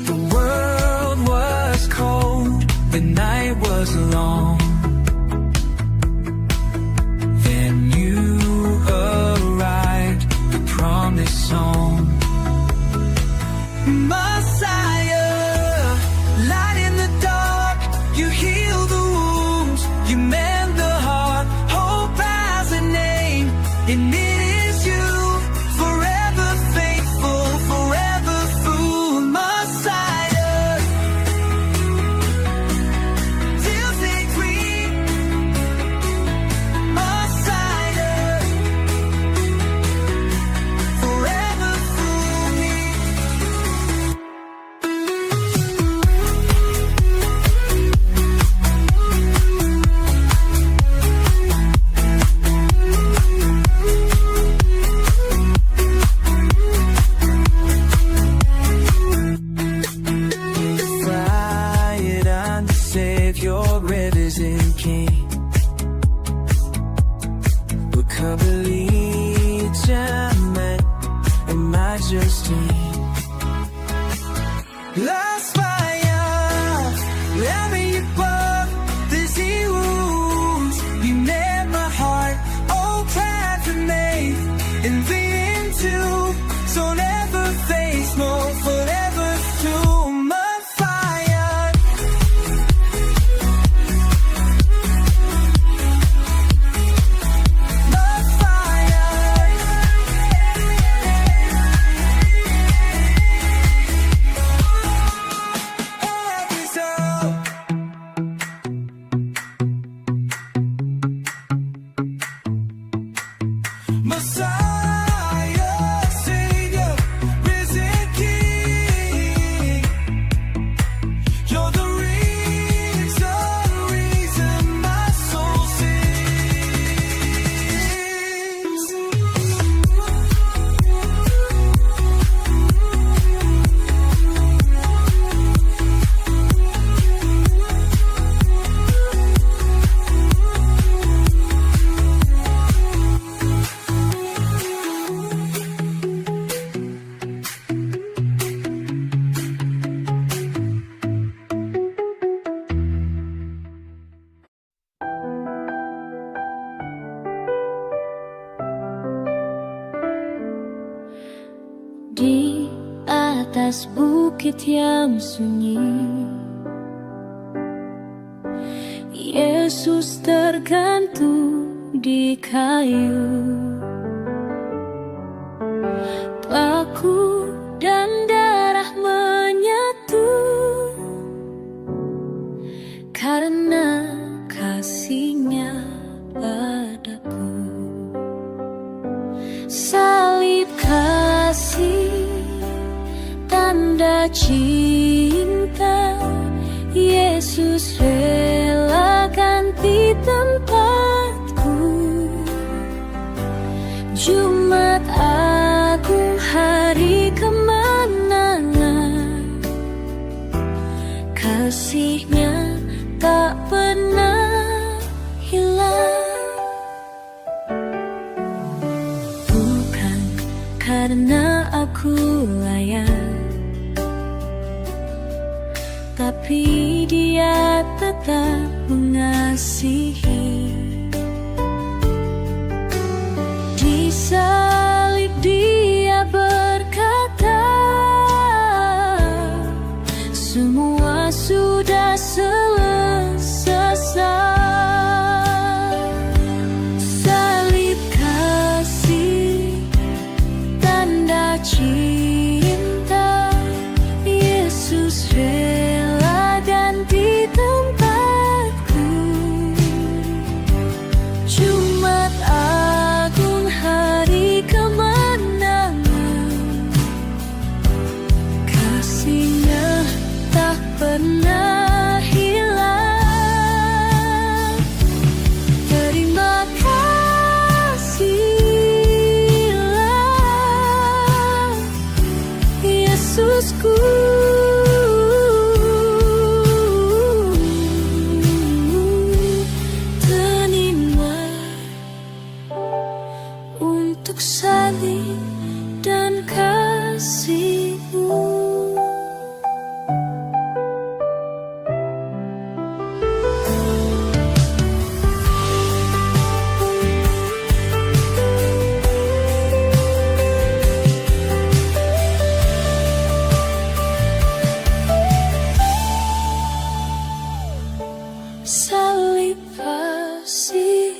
The world was cold, the night was long. Then you arrived, the promised song. Messiah, light in the dark, you heal the wounds, you mend the heart. Hope has a name, and it is you. Forever faithful, forever true. Messiah, till victory. Messiah, forever through me. Fight on to save your rivers and king. Reconciliation and majesty. Last fire, let me above these wounds. You made my heart all glad to make and lean into. So never face more, forever true. My fire. My fire. Every soul. Messiah, Savior, risen King. You're the reason my soul sings. Di atas bukit yang sunyi, Yesus tergantung di kayu, paku dan darah menyatu karena kasih-Nya padaku. Salib kasih, tanda cinta, Yesus rela ganti tempatku. Jumat Agung, hari kemenangan, kasih-Nya tak pernah hilang. Bukan karena aku layak, tapi Dia tetap mengasihi. Di salib Dia berkata, semua sudah selesai. Salib kasih, tanda cinta, Yesus rela ganti tempatku. Jumat Agung, hari kemenangan, kasih-Nya tak pernah hilang. Terima kasihlah, Yesusku. Terima untuk salib dan kasih-Mu. Salib kasih,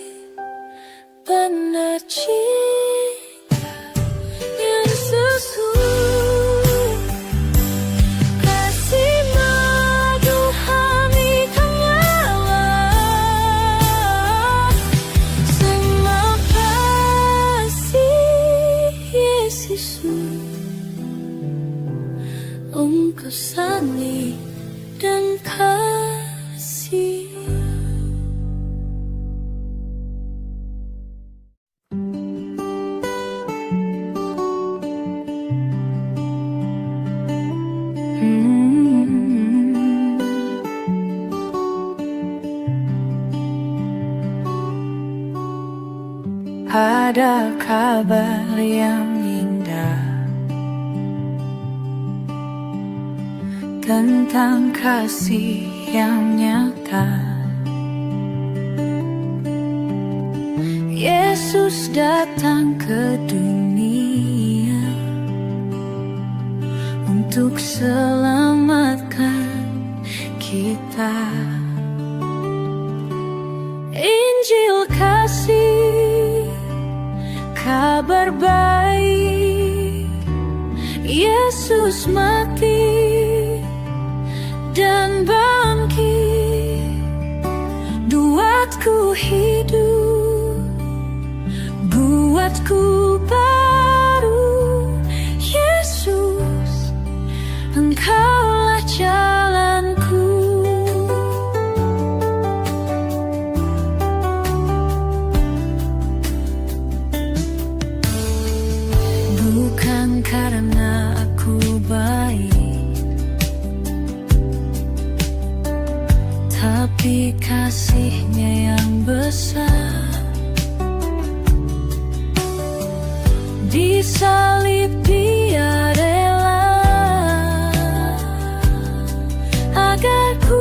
benar cinta yang sesungguh, kasih menuhani kenyala. Terima kasih Yesus, Engkau salib dan kasih. Ada kabar yang indah tentang kasih yang nyata. Yesus datang ke dunia untuk selamatkan kita. Injil kasih, kabar baik, Yesus mati dan bangkit, buatku hidup, buatku baru. Yesus, Engkaulah jalanku. Bukan karena aku baik, tapi kasih-Nya yang besar. Di salib Dia rela agar ku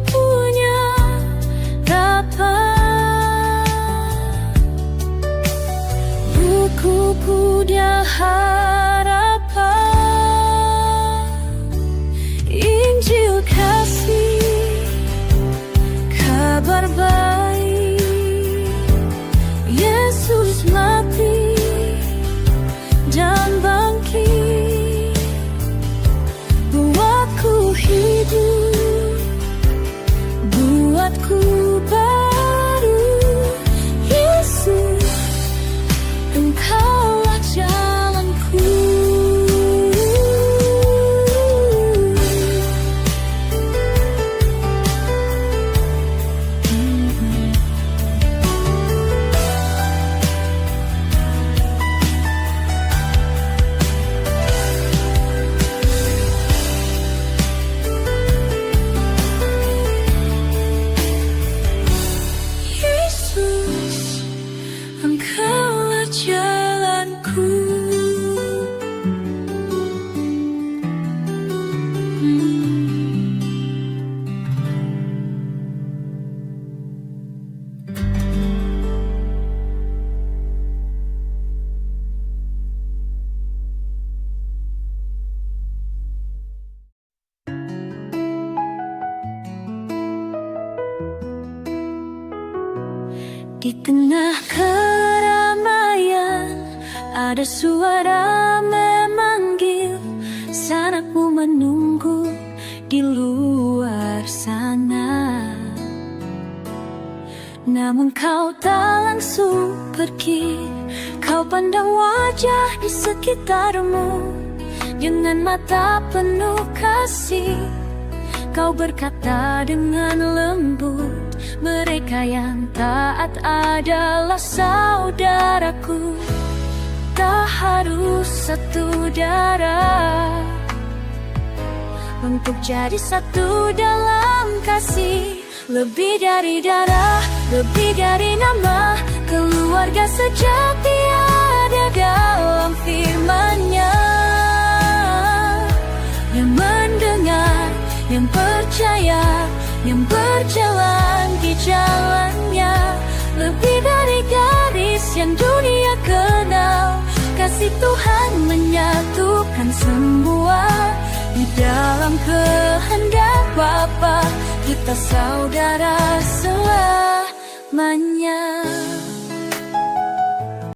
punya dapat. Bukuku Dia harapan, Injil kasih, kabar baik, Di tengah keramaian ada suara memanggil, sanakku menunggu di luar sana. Namun kau tak langsung pergi, kau pandang wajah di sekitarmu dengan mata penuh kasih. Kau berkata dengan lembut, mereka yang taat adalah saudaraku. Tak harus satu darah untuk jadi satu dalam kasih. Lebih dari darah, lebih dari nama, keluarga sejati ada dalam firman-Nya. Yang mendengar, yang percaya, yang berjalan di jalan-Nya. Lebih dari garis yang dunia kenal, kasih Tuhan menyatukan semua di dalam kehendak Bapa. Kita saudara selamanya.